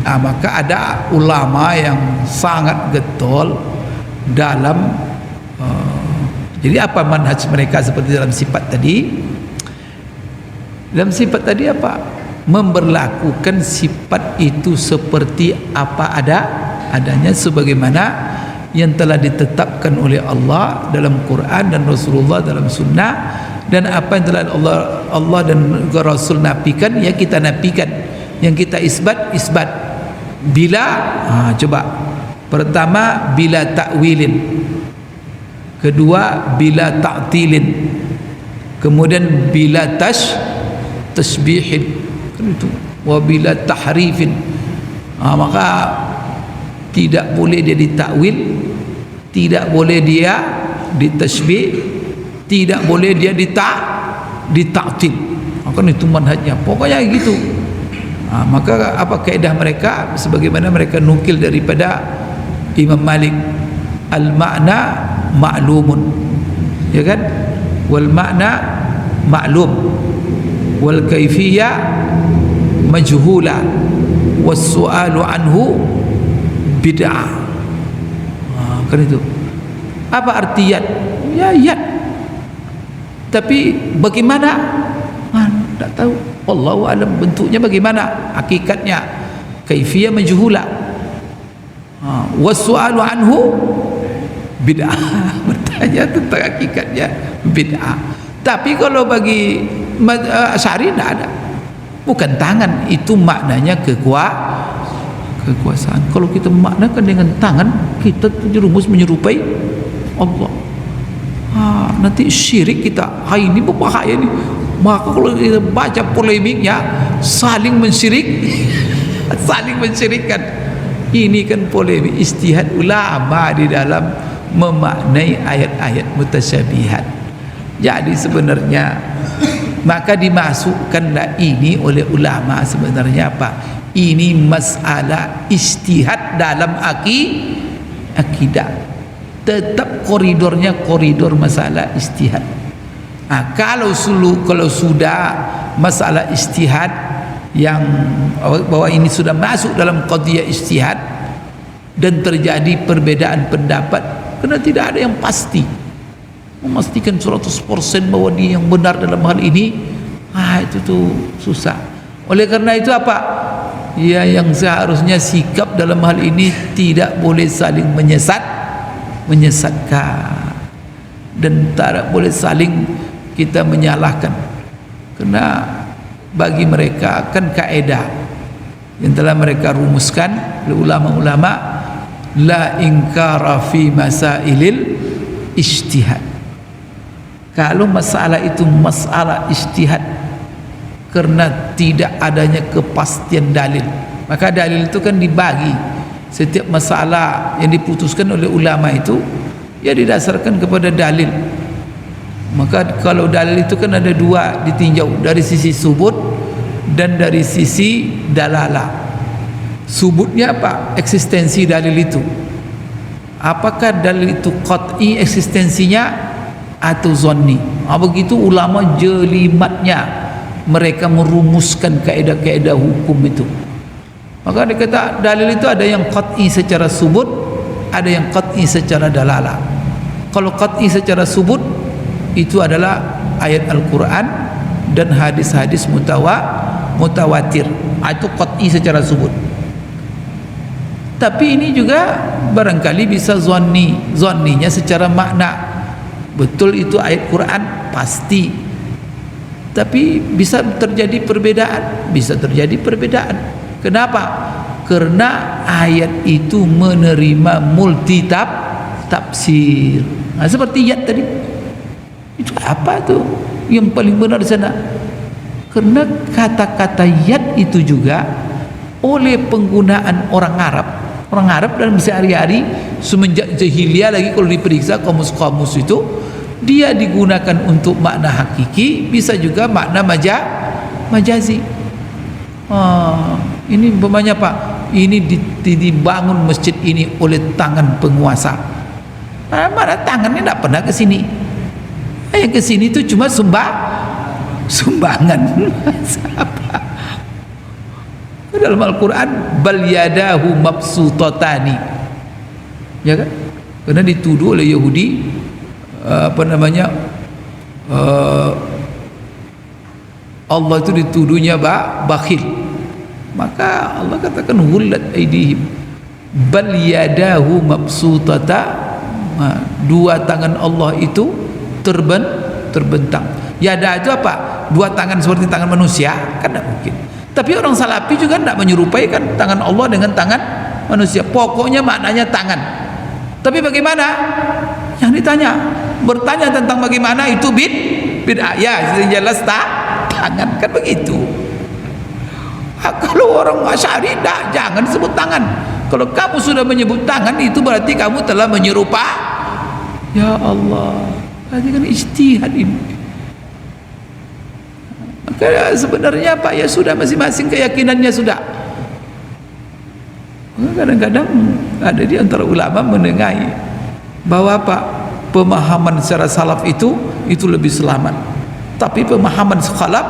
Maka ada ulama yang sangat getol dalam jadi apa manhaj mereka seperti dalam sifat tadi. Dalam sifat tadi apa? Memberlakukan sifat itu seperti apa adanya, sebagaimana yang telah ditetapkan oleh Allah dalam Quran dan Rasulullah dalam sunnah, dan apa yang telah Allah dan Rasul nafikan ya kita nafikan, yang kita isbat. Bila coba, pertama bila takwilin, kedua bila ta'tilin, kemudian bila tasbihin, kan itu, wa bila tahrifin. Maka tidak boleh dia ditakwil, tidak boleh dia ditashbih, tidak boleh dia ditaktil. Kan itu manhajnya, pokoknya gitu. Maka apa kaedah mereka sebagaimana mereka nukil daripada Imam Malik, al makna ma'lumun, ya kan, wal makna ma'lum, wal kaifiyah majhula, was su'alu anhu bid'ah. Kan itu. Apa arti yad? Ya yad. Tapi bagaimana? Tak tahu. Wallahu alam, bentuknya bagaimana, hakikatnya kaifiyah majhula. Was su'alu anhu bid'ah. Bertanya tentang hakikatnya bid'ah. Tapi kalau bagi Asy'ari tidak ada. Bukan tangan, itu maknanya kekuasaan. Kalau kita maknakan dengan tangan, kita terjerumus menyerupai Allah. Nanti syirik kita. Ini berbahaya ni. Maka kalau kita baca polemiknya, saling mensyirik, saling mensyirikkan. Ini kan polemik ijtihad ulama di dalam memaknai ayat-ayat mutasyabihat. Jadi sebenarnya maka dimasukkanlah ini oleh ulama sebenarnya apa? Ini masalah ijtihad dalam akidah. Tetap koridornya koridor masalah ijtihad. Kalau sudah masalah ijtihad yang bahwa ini sudah masuk dalam qadhiyah ijtihad dan terjadi perbedaan pendapat, karena tidak ada yang pasti memastikan 100% bahwa dia yang benar dalam hal ini, itu tuh susah. Oleh karena itu apa? Ya, yang seharusnya sikap dalam hal ini tidak boleh saling menyesatkan dan tidak boleh saling kita menyalahkan, karena bagi mereka kan kaedah yang telah mereka rumuskan oleh ulama-ulama, la inkara fi masailil ijtihad. Kalau masalah itu masalah ijtihad karena tidak adanya kepastian dalil, maka dalil itu kan dibagi. Setiap masalah yang diputuskan oleh ulama itu ya didasarkan kepada dalil. Maka kalau dalil itu kan ada dua ditinjau, dari sisi subut dan dari sisi dalalah. Subutnya apa? Eksistensi dalil itu. Apakah dalil itu qat'i eksistensinya atau zonni? Begitu ulama jelimatnya mereka merumuskan kaedah-kaedah hukum itu. Maka dia kata dalil itu ada yang qat'i secara subut, ada yang qat'i secara dalalah. Kalau qat'i secara subut itu adalah ayat Al-Quran dan hadis-hadis mutawatir. Itu qat'i secara subut. Tapi ini juga barangkali bisa zonninya secara makna. Betul itu ayat Quran, pasti. Tapi bisa terjadi perbedaan. Kenapa? Karena ayat itu menerima multi tafsir. Seperti yad tadi. Itu apa tuh yang paling benar di sana? Karena kata-kata yad itu juga oleh penggunaan orang Arab dalam sehari-hari semenjak jahiliyah lagi, kalau diperiksa kamus-kamus itu dia digunakan untuk makna hakiki, bisa juga makna majazi. Ini umpamanya Pak, ini dibangun masjid ini oleh tangan penguasa. Mana tangannya tidak pernah ke sini. Yang ke sini itu cuma sumbangan. Dalam Al-Quran bal yadahu mabsutatani, ya kan? Karena dituduh oleh Yahudi Allah itu dituduhnya bakhil. Maka Allah katakan hullat aidihim bal yadahu mabsutata, dua tangan Allah itu terbentang. Yada itu apa? Dua tangan seperti tangan manusia? Kan tidak mungkin. Tapi orang Salafi juga tidak menyerupai kan tangan Allah dengan tangan manusia. Pokoknya maknanya tangan. Tapi bagaimana? Yang bertanya tentang bagaimana itu bid'ah. Ya, jelas tangan kan begitu. Kalau orang Asy'ari jangan sebut tangan. Kalau kamu sudah menyebut tangan, itu berarti kamu telah menyerupai. Ya Allah, berarti kan ijtihad ini. Maka sebenarnya Pak, ya sudah, masing-masing keyakinannya sudah. Kadang-kadang ada di antara ulama menengahi bahwa Pak, pemahaman secara salaf itu lebih selamat, tapi pemahaman khalaf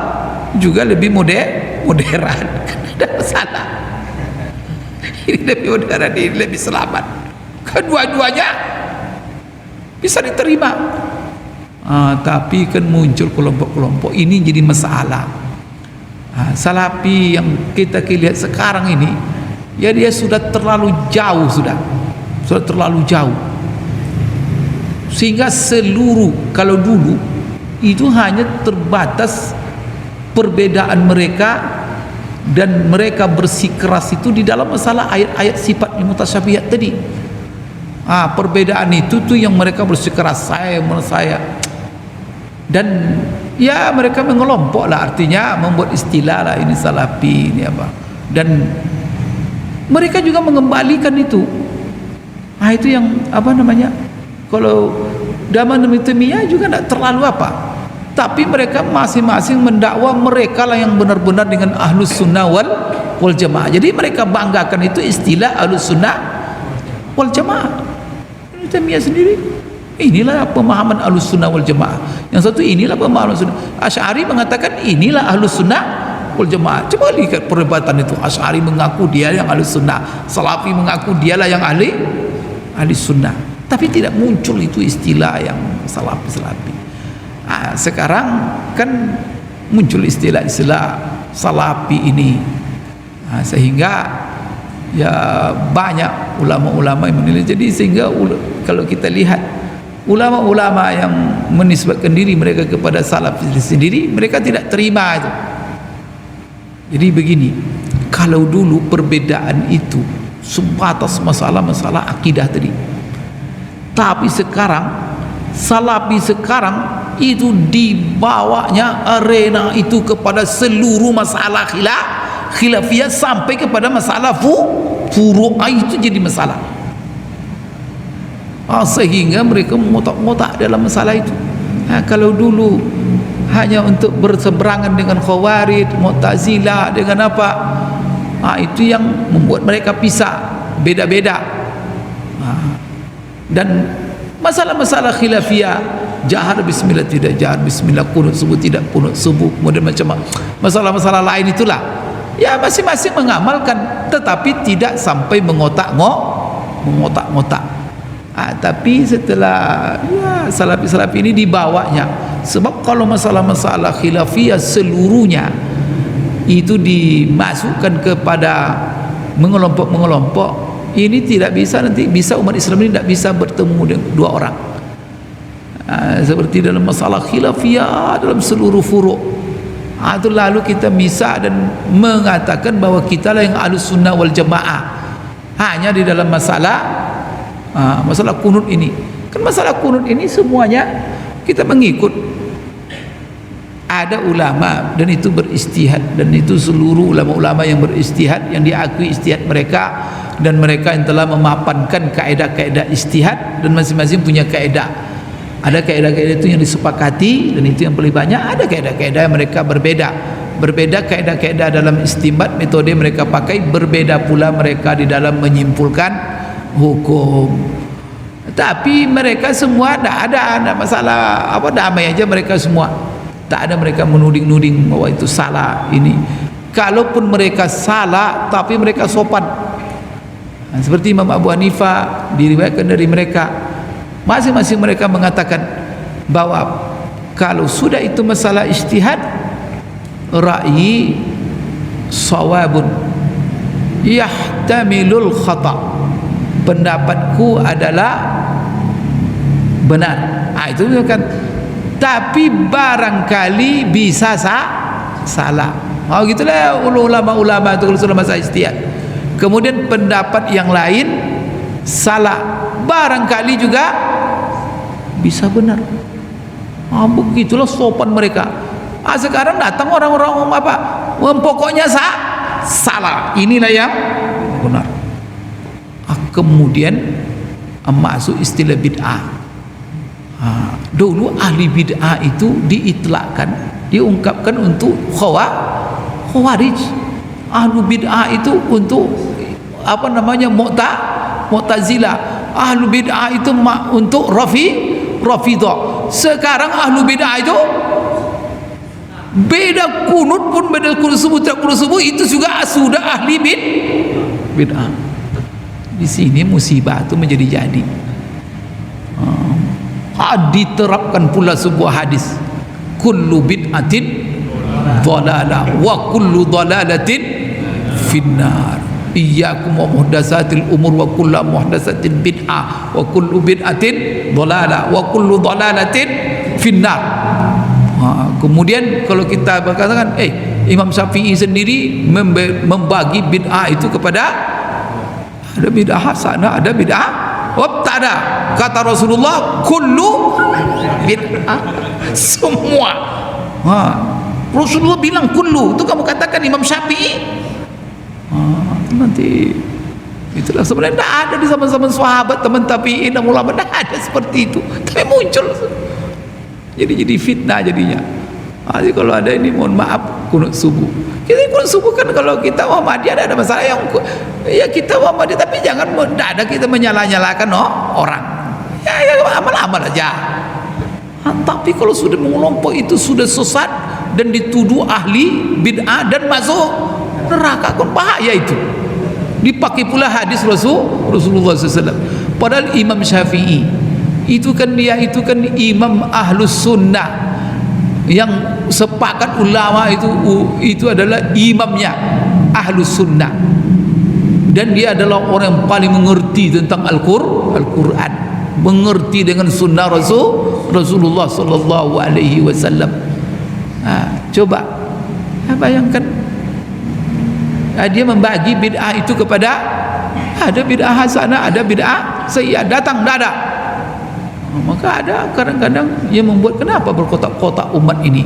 juga lebih modern. Ada masalah. Ini lebih modern, ini lebih selamat. Kedua-duanya bisa diterima. Tapi kan muncul kelompok-kelompok ini jadi masalah. Salafi yang kita lihat sekarang ini, ya dia sudah terlalu jauh, sudah terlalu jauh, sehingga seluruh, kalau dulu itu hanya terbatas perbedaan mereka dan mereka bersikeras itu di dalam masalah ayat-ayat sifat mutasyabihat tadi. Perbedaan itu tuh yang mereka bersikeras, saya dan ya mereka mengelompok lah, artinya membuat istilah lah, ini salafi, ini apa, dan mereka juga mengembalikan itu. Itu yang apa namanya, kalau zaman Ibnu Taimiyah juga tidak terlalu apa, tapi mereka masing-masing mendakwa mereka lah yang benar-benar dengan ahlus sunnah wal jamaah. Jadi mereka banggakan itu istilah ahlus sunnah wal jamaah. Ibnu Taimiyah sendiri, inilah pemahaman ahlus sunnah wal jamaah. Yang satu, inilah pemahaman sunnah. Asy'ari mengatakan inilah ahlus sunnah wal jamaah. Coba lihat perdebatan itu. Asy'ari mengaku dia yang ahlus sunnah, Salafi mengaku dialah yang ahli sunnah. Tapi tidak muncul itu istilah yang salafi. Sekarang kan muncul istilah-istilah salafi ini, sehingga ya banyak ulama-ulama yang menilai. Jadi sehingga kalau kita lihat ulama-ulama yang menisbatkan diri mereka kepada salaf sendiri, mereka tidak terima itu. Jadi begini, kalau dulu perbedaan itu sebatas masalah-masalah akidah tadi, tapi sekarang salafi sekarang itu dibawanya arena itu kepada seluruh masalah khilafiyah sampai kepada masalah furu'ah, itu jadi masalah. Sehingga mereka mengotak-ngotak dalam masalah itu. Kalau dulu hanya untuk berseberangan dengan Khawarij, Mu'tazilah, dengan apa, itu yang membuat mereka pisah, beda-beda. Dan masalah-masalah khilafiyah, jahar bismillah, tidak jahar bismillah, kunut subuh tidak kunut subuh, kemudian macam masalah-masalah lain itulah, ya masing-masing mengamalkan, tetapi tidak sampai mengotak-ngotak. Tapi setelah ya salafi ini dibawanya, sebab kalau masalah-masalah khilafiyah seluruhnya itu dimasukkan kepada mengelompok, ini tidak bisa, nanti bisa umat Islam ini tidak bisa bertemu dengan dua orang. Seperti dalam masalah khilafiyah dalam seluruh furu', itu lalu kita misah dan mengatakan bahwa kita lah yang ahlus sunnah wal jamaah hanya di dalam masalah kunut ini. Kan masalah kunut ini semuanya kita mengikut, ada ulama dan itu beristihad, dan itu seluruh ulama-ulama yang beristihad, yang diakui istihad mereka, dan mereka yang telah memapankan kaedah-kaedah istihad, dan masing-masing punya kaedah. Ada kaedah-kaedah itu yang disepakati, dan itu yang paling banyak. Ada kaedah-kaedah yang mereka berbeda kaedah-kaedah dalam istinbat, metode mereka pakai berbeda pula mereka di dalam menyimpulkan hukum. Tapi mereka semua tidak ada masalah apa, damai aja mereka semua. Tak ada mereka menuding-nuding bahwa itu salah ini. Kalaupun mereka salah, tapi mereka sopan. Seperti Imam Abu Hanifah diriwayatkan dari mereka, masing-masing mereka mengatakan bahwa kalau sudah itu masalah ijtihad, ra'yi sawabun yahtamilul khata', pendapatku adalah benar. Itu kan, tapi barangkali bisa salah. Gitulah ulama-ulama itu kalau sudah masalah ijtihad. Kemudian pendapat yang lain salah, barangkali juga bisa benar. Begitulah sopan mereka. Sekarang datang orang-orang apa, pokoknya salah, inilah yang benar. kemudian masuk istilah bid'ah. Dulu ahli bid'ah itu diitlakkan, diungkapkan untuk khawarij. Ahlu bid'ah itu untuk apa namanya Mu'tazilah. Ahlu bid'ah itu untuk Rafidah. Sekarang ahlu bid'ah itu beda kunut pun, beda kunut subuh itu juga sudah ahli bid'ah. Di sini musibah itu menjadi jadi. Diterapkan pula sebuah hadis, kullu bid'atin dhalalah wa kullu dhalalatin finnar. Iyyakum wa muhdatsatil umur wa kullu muhdatsatin bid'ah wa kullu bid'atin dhalalah wa kullu dhalalatin finnar. Kemudian kalau kita berkatakan Imam Syafi'i sendiri membagi bid'ah itu kepada ada bid'ah hasanah, ada bid'ah wabtada. Kata Rasulullah kullu bid'ah, semua. Rasulullah bilang kullu, itu kamu katakan Imam Syafi'i. Nanti itulah sebenarnya tidak ada di zaman-zaman sahabat, teman tabi'in dan ulama, tidak ada seperti itu, tapi muncul. Jadi fitnah jadinya. Jadi kalau ada ini, mohon maaf, kunut subuh. Kita kunut subuh kan kalau kita Muhammadiyah ada masalah yang ya kita Muhammadiyah, tapi jangan ada kita menyalah-nyalahkan orang. Ya amal-amal aja. Tapi kalau sudah mengelompok itu sudah sesat dan dituduh ahli bid'ah dan masuk neraka, kan bahaya itu. Dipakai pula hadis Rasulullah SAW. Padahal Imam Syafi'i itu kan imam ahlus sunnah yang sepakat ulama itu adalah imamnya ahlus sunnah, dan dia adalah orang yang paling mengerti tentang Al-Quran, mengerti dengan sunnah Rasulullah sallallahu alaihi wasallam. Coba bayangkan, dia membagi bid'ah itu kepada, ada bid'ah hasanah, ada bid'ah sayyi'ah, datang tidak ada. Maka ada kadang-kadang yang membuat kenapa berkotak-kotak umat ini,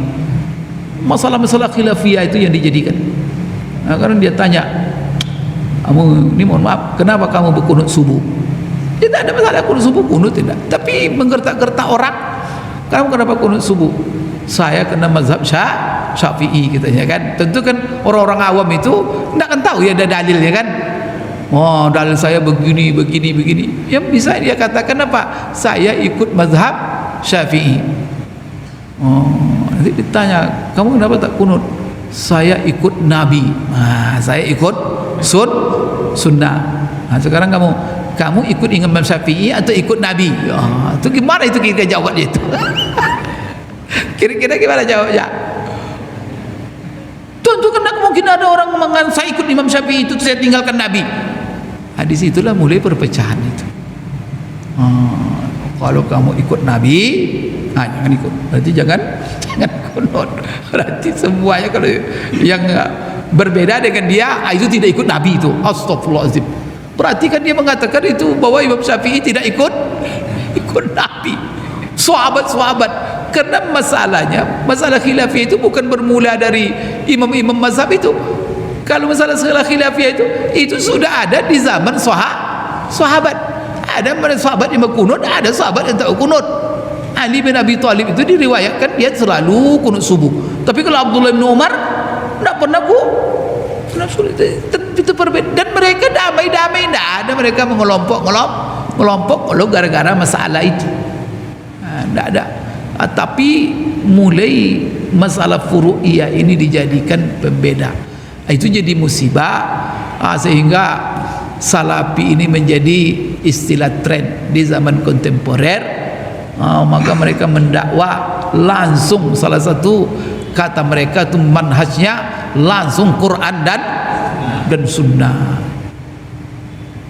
masalah-masalah khilafiyah itu yang dijadikan. Karena dia tanya, kamu ini mohon maaf, kenapa kamu berkunut subuh? Tidak ada masalah kunut subuh, kunut tidak, tapi menggertak-gertak orang, kamu kenapa kunut subuh? Saya kena mazhab Syafi'i katanya kan. Tentu kan orang-orang awam itu tidak akan tahu ya ada dalilnya kan. Dalil saya begini. Yang bisa dia katakan apa? Saya ikut mazhab Syafi'i. Nanti ditanya, kamu kenapa tak kunut? Saya ikut Nabi. Saya ikut sunnah. Sekarang kamu ikut Imam Syafi'i atau ikut Nabi? Itu gimana itu kita jawab dia itu? Kira-kira gimana jawabnya? Tentu kan mungkin ada orang mengatakan saya ikut Imam Syafi'i itu saya tinggalkan Nabi. Di situlah mulai perpecahan itu. Kalau kamu ikut Nabi, jangan ikut. Berarti jangan kunut. Berarti semuanya kalau yang berbeda dengan dia itu tidak ikut Nabi itu. Astagfirullahaladzim. Berarti kan dia mengatakan itu bahwa Imam Syafi'i tidak ikut Nabi. Sahabat-sahabat. Karena masalah khilafiyah itu bukan bermula dari imam-imam mazhab itu. Kalau masalah khilafiyah itu sudah ada di zaman sahabat. Ada sahabat yang berkunut, ada sahabat yang tak berkunut. Ali bin Abi Thalib itu diriwayatkan dia selalu kunut subuh. Tapi kalau Abdullah bin Umar tidak pernah itu berbeda. Dan mereka damai-damai, tidak ada mereka mengelompok kalau gara-gara masalah itu. Tidak ada. Tapi mulai masalah furu'iyah ini dijadikan pembeda. Itu jadi musibah, sehingga salafi ini menjadi istilah tren di zaman kontemporer. Maka mereka mendakwah langsung, salah satu kata mereka itu manhajnya langsung Quran dan sunnah.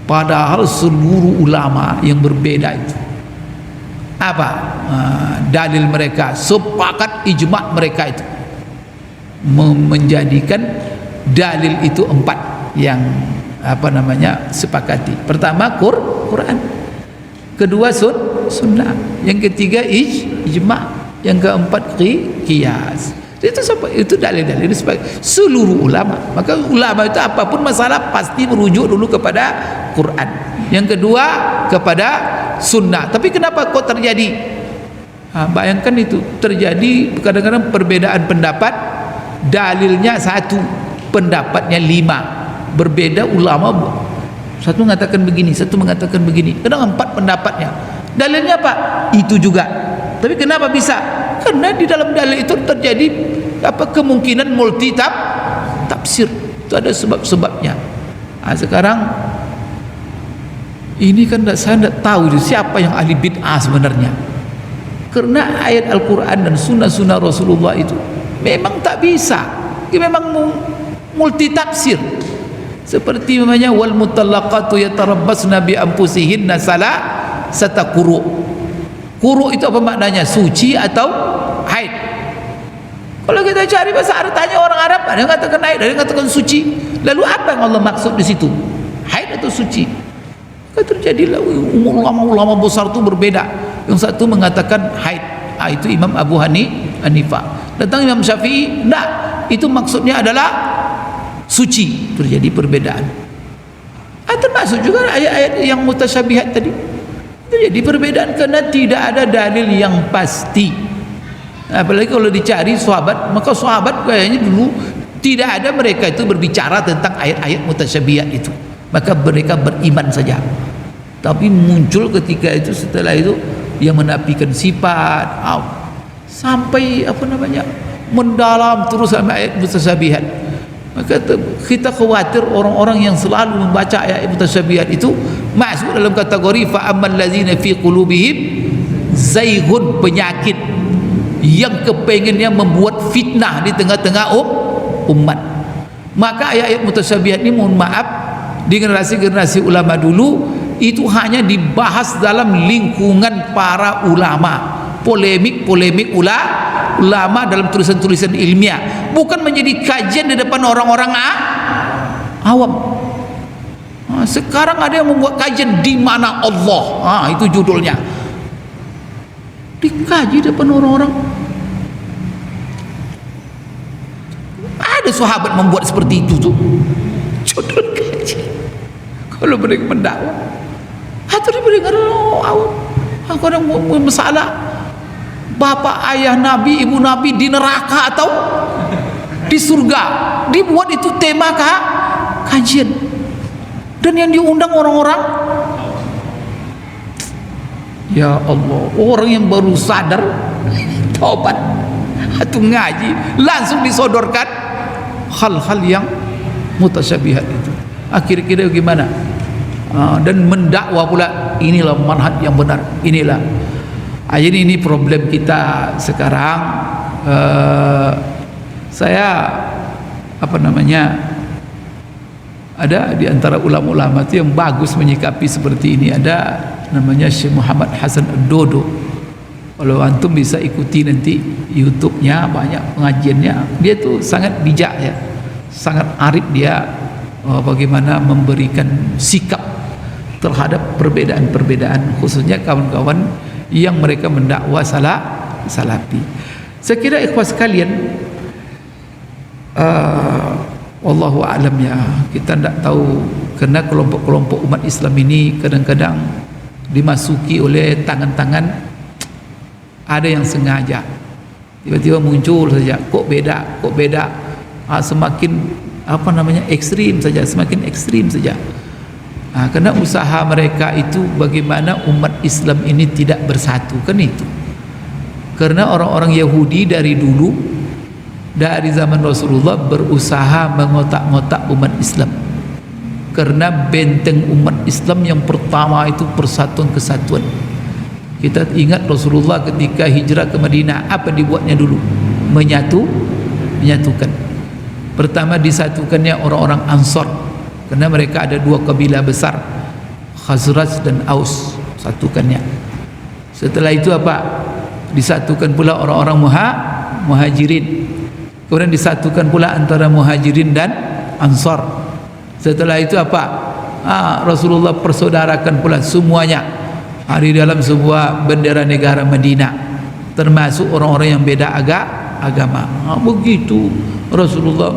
Padahal seluruh ulama yang berbeda itu apa dalil mereka, sepakat ijma' mereka itu menjadikan dalil itu 4 yang sepakati. Pertama Quran, kedua sunnah, yang ketiga ijma', yang keempat qiyas. Itu dalil-dalil seluruh ulama. Maka ulama itu apapun masalah pasti merujuk dulu kepada Quran. yang kedua kepada sunnah. Tapi kenapa kok terjadi? Bayangkan itu terjadi kadang-kadang perbedaan pendapat, dalilnya satu, pendapatnya 5, berbeda ulama, satu mengatakan begini, satu mengatakan begini, kadang 4 pendapatnya. Dalilnya apa? Itu juga. Tapi kenapa bisa? Karena di dalam dalil itu terjadi kemungkinan multi tafsir. Itu ada sebab-sebabnya. Sekarang ini kan saya tidak tahu siapa yang ahli bid'ah sebenarnya. Karena ayat Al-Quran dan sunnah-sunnah Rasulullah itu memang tak bisa, memang multi tafsir. Seperti namanya wal mutallaqatu yatarabbasna bi anfusihinna salasata quru. Quru itu apa maknanya? Suci atau haid. Kalau kita cari bahasa Arab, tanya orang Arab, ada yang katakan haid, ada yang katakan suci. Lalu apa yang Allah maksud di situ? Haid atau suci? Terjadilah ulama-ulama besar itu berbeda. Yang satu mengatakan haid, itu Imam Abu Hanifah. Datang Imam Syafi'i, enggak, itu maksudnya adalah suci. Terjadi perbedaan. Termasuk juga ayat-ayat yang mutasyabihat tadi. Terjadi perbedaan karena tidak ada dalil yang pasti. Apalagi kalau dicari sahabat, maka sahabat kayaknya dulu tidak ada mereka itu berbicara tentang ayat-ayat mutasyabihat itu. Maka mereka beriman saja. Tapi muncul ketika itu, setelah itu yang menafikan sifat sampai mendalam terus sampai ayat mutasyabihat. Maka kita khawatir orang-orang yang selalu membaca ayat mutasyabihat itu masuk dalam kategori fa ammal ladzina fi qulubihim zaighun, penyakit yang kepengennya membuat fitnah di tengah-tengah umat. Maka ayat-ayat mutasyabihat ini, mohon maaf, di generasi-generasi ulama dulu itu hanya dibahas dalam lingkungan para ulama, polemik ulama dalam tulisan-tulisan ilmiah, bukan menjadi kajian di depan orang-orang awam. Sekarang ada yang membuat kajian di mana Allah, itu judulnya, dikaji depan orang-orang. Ada sahabat membuat seperti itu tuh, judul kaji. Kalau mereka mendakwah, atau mereka awam, ada masalah bapak ayah Nabi, ibu Nabi di neraka atau di surga, dibuat itu tema kajian, dan yang diundang orang-orang, ya Allah, orang yang baru sadar taubat atau ngaji langsung disodorkan hal-hal yang mutasyabihat itu. Akhir-akhir gimana? Dan mendakwa pula, inilah manhaj yang benar, inilah. Jadi ini problem kita sekarang. Saya ada di antara ulama-ulama itu yang bagus menyikapi seperti ini. Ada namanya Syekh Muhammad Hasan Ad-Dodo. Kalau antum bisa ikuti nanti YouTube-nya, banyak pengajiannya. Dia tuh sangat bijak ya, sangat arif dia, bagaimana memberikan sikap terhadap perbedaan-perbedaan, khususnya kawan-kawan yang mereka mendakwa salafi. Saya kira ikhwas sekalian, wallahu a'lam ya, kita tidak tahu, karena kelompok-kelompok umat Islam ini kadang-kadang dimasuki oleh tangan-tangan, ada yang sengaja tiba-tiba muncul saja, kok beda, semakin ekstrim saja, semakin ekstrim saja. Karena usaha mereka itu bagaimana umat Islam ini tidak bersatu, kan itu. Karena orang-orang Yahudi dari dulu, dari zaman Rasulullah, berusaha mengotak-ngotak umat Islam. Karena benteng umat Islam yang pertama itu persatuan kesatuan. Kita ingat Rasulullah ketika hijrah ke Madinah, apa dibuatnya dulu? Menyatukan. Pertama disatukannya orang-orang Ansor, karena mereka ada 2 kabilah besar, Khazraj dan Aus, satukannya. Setelah itu apa? Disatukan pula orang-orang Muhajirin. Kemudian disatukan pula antara Muhajirin dan Ansar. Setelah itu apa? Rasulullah persaudarakan pula semuanya di dalam sebuah bendera negara Madinah, termasuk orang-orang yang beda agama. Begitu Rasulullah.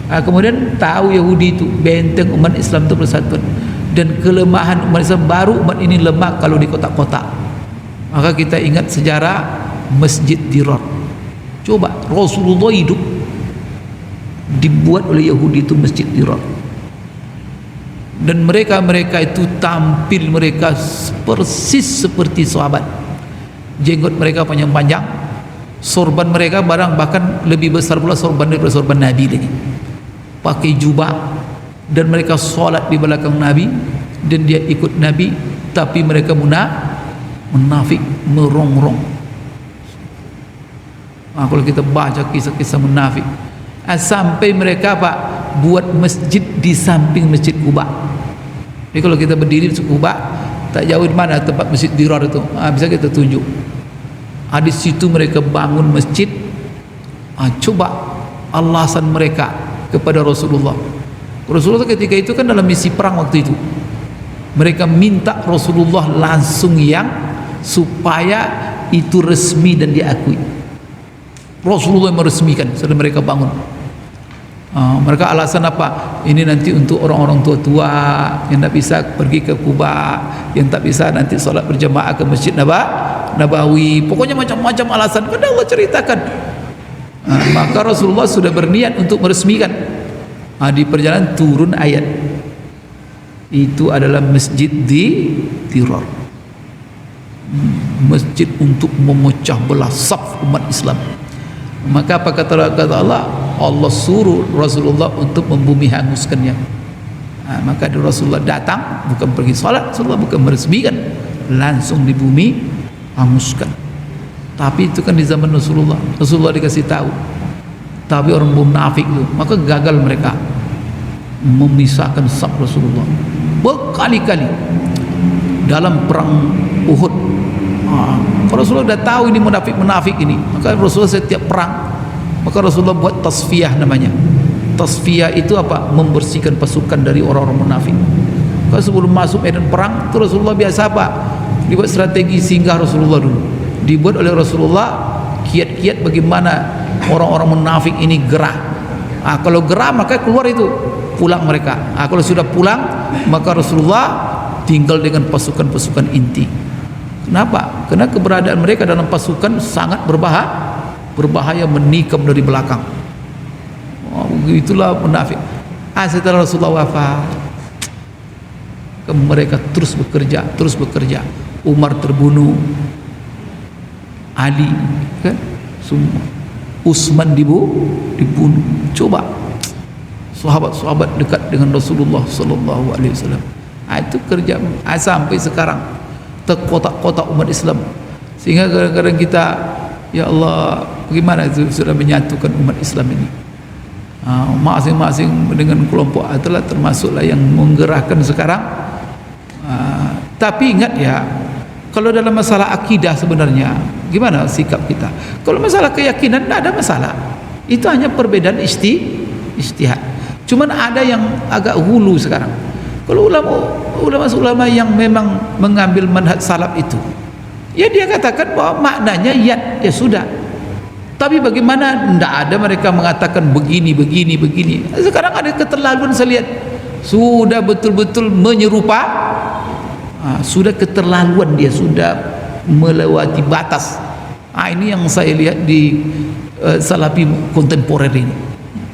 Kemudian tahu Yahudi itu benteng umat Islam itu persatuan. dan kelemahan umat Islam, baru umat ini lemah kalau di kota-kota. Maka kita ingat sejarah Masjid Dirar. Coba Rasulullah hidup, dibuat oleh Yahudi itu Masjid Dirar, dan mereka itu tampil mereka persis seperti sahabat. Jenggot mereka panjang-panjang, sorban mereka bahkan lebih besar pula sorban daripada sorban Nabi lagi. Pakai jubah, dan mereka solat di belakang Nabi, dan dia ikut Nabi, tapi mereka munafik, merongrong. Kalau kita baca kisah-kisah munafik, sampai mereka buat masjid di samping Masjid Quba. Jadi kalau kita berdiri di Quba, tak jauh di mana tempat Masjid Dirar itu, bisa kita tunjuk. Di situ mereka bangun masjid. Coba alasan mereka kepada Rasulullah. Rasulullah ketika itu kan dalam misi perang waktu itu. Mereka minta Rasulullah langsung yang supaya itu resmi dan diakui. Rasulullah meresmikan, sudah mereka bangun. Mereka alasan apa? Ini nanti untuk orang-orang tua-tua yang tak bisa pergi ke Kuba, yang tak bisa nanti solat berjamaah ke Masjid Nabawi. Pokoknya macam-macam alasan. Pada Allah ceritakan. Maka Rasulullah sudah berniat untuk meresmikan. Di perjalanan turun ayat. Itu adalah masjid di Dirar. Masjid untuk memecah belah saf umat Islam. Maka apa kata Allah? Allah suruh Rasulullah untuk membumi hanguskannya. Maka Rasulullah datang, bukan pergi salat, Rasulullah bukan meresmikan, langsung di bumi hanguskan. Tapi itu kan di zaman Rasulullah dikasih tahu. Tapi orang munafik itu, maka gagal mereka memisahkan saf Rasulullah berkali-kali dalam perang Uhud. Kalau Rasulullah dah tahu ini munafik ini, maka Rasulullah setiap perang, maka Rasulullah buat tasfiyah namanya. Tasfiyah itu apa? Membersihkan pasukan dari orang-orang munafik. Kalau sebelum masuk medan perang itu Rasulullah biasa apa? Dibuat strategi singgah Rasulullah dulu. Dibuat oleh Rasulullah kiat-kiat bagaimana orang-orang munafik ini gerah. Kalau gerah maka keluar itu, pulang mereka. Kalau sudah pulang maka Rasulullah tinggal dengan pasukan-pasukan inti. Kenapa? Karena keberadaan mereka dalam pasukan sangat berbahaya menikam dari belakang. Itulah munafik. Setelah Rasulullah wafat, mereka terus bekerja. Umar terbunuh, Ali kan, semua. Utsman dibunuh. Coba sahabat-sahabat dekat dengan Rasulullah sallallahu alaihi wasallam. Itu kerja sampai sekarang terkotak-kotak umat Islam, sehingga kadang-kadang kita, ya Allah, bagaimana itu sudah menyatukan umat Islam ini. Masing-masing dengan kelompok adalah termasuklah yang menggerakkan sekarang. Tapi ingat ya, kalau dalam masalah akidah sebenarnya gimana sikap kita? Kalau masalah keyakinan tidak ada masalah, itu hanya perbedaan ijtihad. Cuman ada yang agak hulu sekarang. Kalau ulama yang memang mengambil manhaj salaf itu, ya dia katakan bahwa maknanya ya sudah. Tapi bagaimana? Tidak ada mereka mengatakan begini. Sekarang ada keterlaluan, saya lihat sudah betul-betul menyerupa, sudah keterlaluan, dia sudah melewati batas. Ini yang saya lihat di salafi kontemporer ini.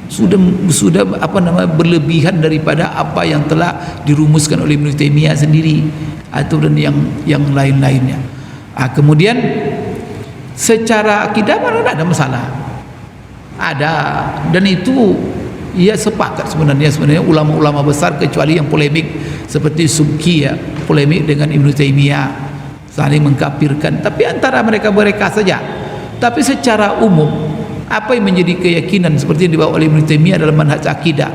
Sudah berlebihan daripada apa yang telah dirumuskan oleh Ibnu Taimiyah sendiri atau dan yang lain-lainnya. Kemudian secara akidah mana ada masalah, ada, dan itu ia sepakat sebenarnya ulama-ulama besar, kecuali yang polemik seperti Subki, ya, polemik dengan Ibnu Taimiyah, saling mengkafirkan, tapi antara mereka saja. Tapi secara umum apa yang menjadi keyakinan seperti yang dibawa oleh Ibnu Taimiyah dalam manhaj akidah,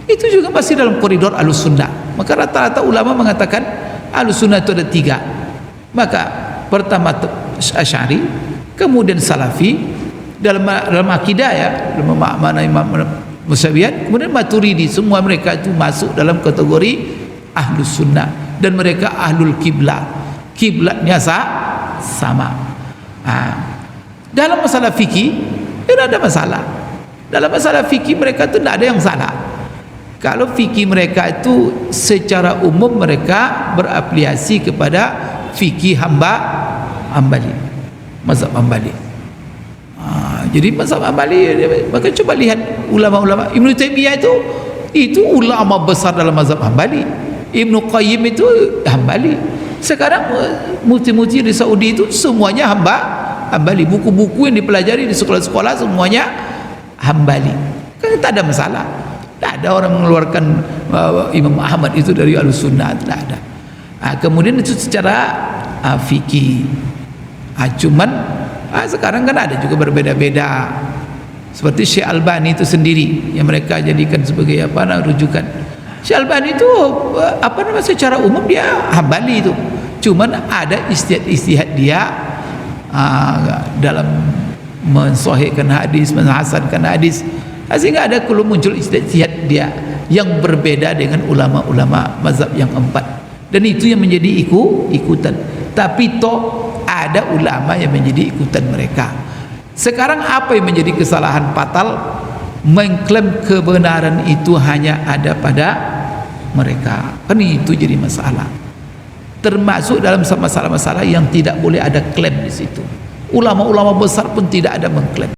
itu juga masih dalam koridor Ahlussunnah. Maka rata-rata ulama mengatakan Ahlussunnah itu ada 3. Maka pertama Asy'ari, kemudian Salafi dalam akidah, ya, dalam makna Imam Musawiyyah, kemudian Maturidi. Semua mereka itu masuk dalam kategori Ahlussunnah, dan mereka ahlul kiblatnya sama. Dalam masalah fikih tidak ada masalah. Dalam masalah fikih mereka itu tidak ada yang salah. Kalau fikih mereka itu secara umum mereka berafiliasi kepada fikih Hambali, mazhab Hambali. Jadi mazhab Hambali, maka coba lihat ulama-ulama. Ibnu Taimiyah itu ulama besar dalam mazhab Hambali. Ibnu Qayyim itu Hambali. Sekarang mufti-mufti di Saudi itu semuanya Hambali. Buku-buku yang dipelajari di sekolah-sekolah semuanya Hambali. Kan tak ada masalah. Tak ada orang mengeluarkan Imam Ahmad itu dari Ahlussunnah, tidak ada. Kemudian itu secara fikih. Cuman sekarang kan ada juga berbeda-beda. Seperti Syekh Albani itu sendiri yang mereka jadikan sebagai rujukan. Syekh Albani itu secara umum dia Hambali itu. Cuman ada istihad dia dalam mensahihkan hadis, menhasankan hadis. Sehingga ada kalau muncul istihad dia yang berbeda dengan ulama-ulama mazhab yang empat, dan itu yang menjadi ikutan. Tapi ada ulama yang menjadi ikutan mereka. Sekarang apa yang menjadi kesalahan fatal? Mengklaim kebenaran itu hanya ada pada mereka. Kan itu jadi masalah. Termasuk dalam masalah-masalah yang tidak boleh ada klaim di situ. Ulama-ulama besar pun tidak ada mengklaim.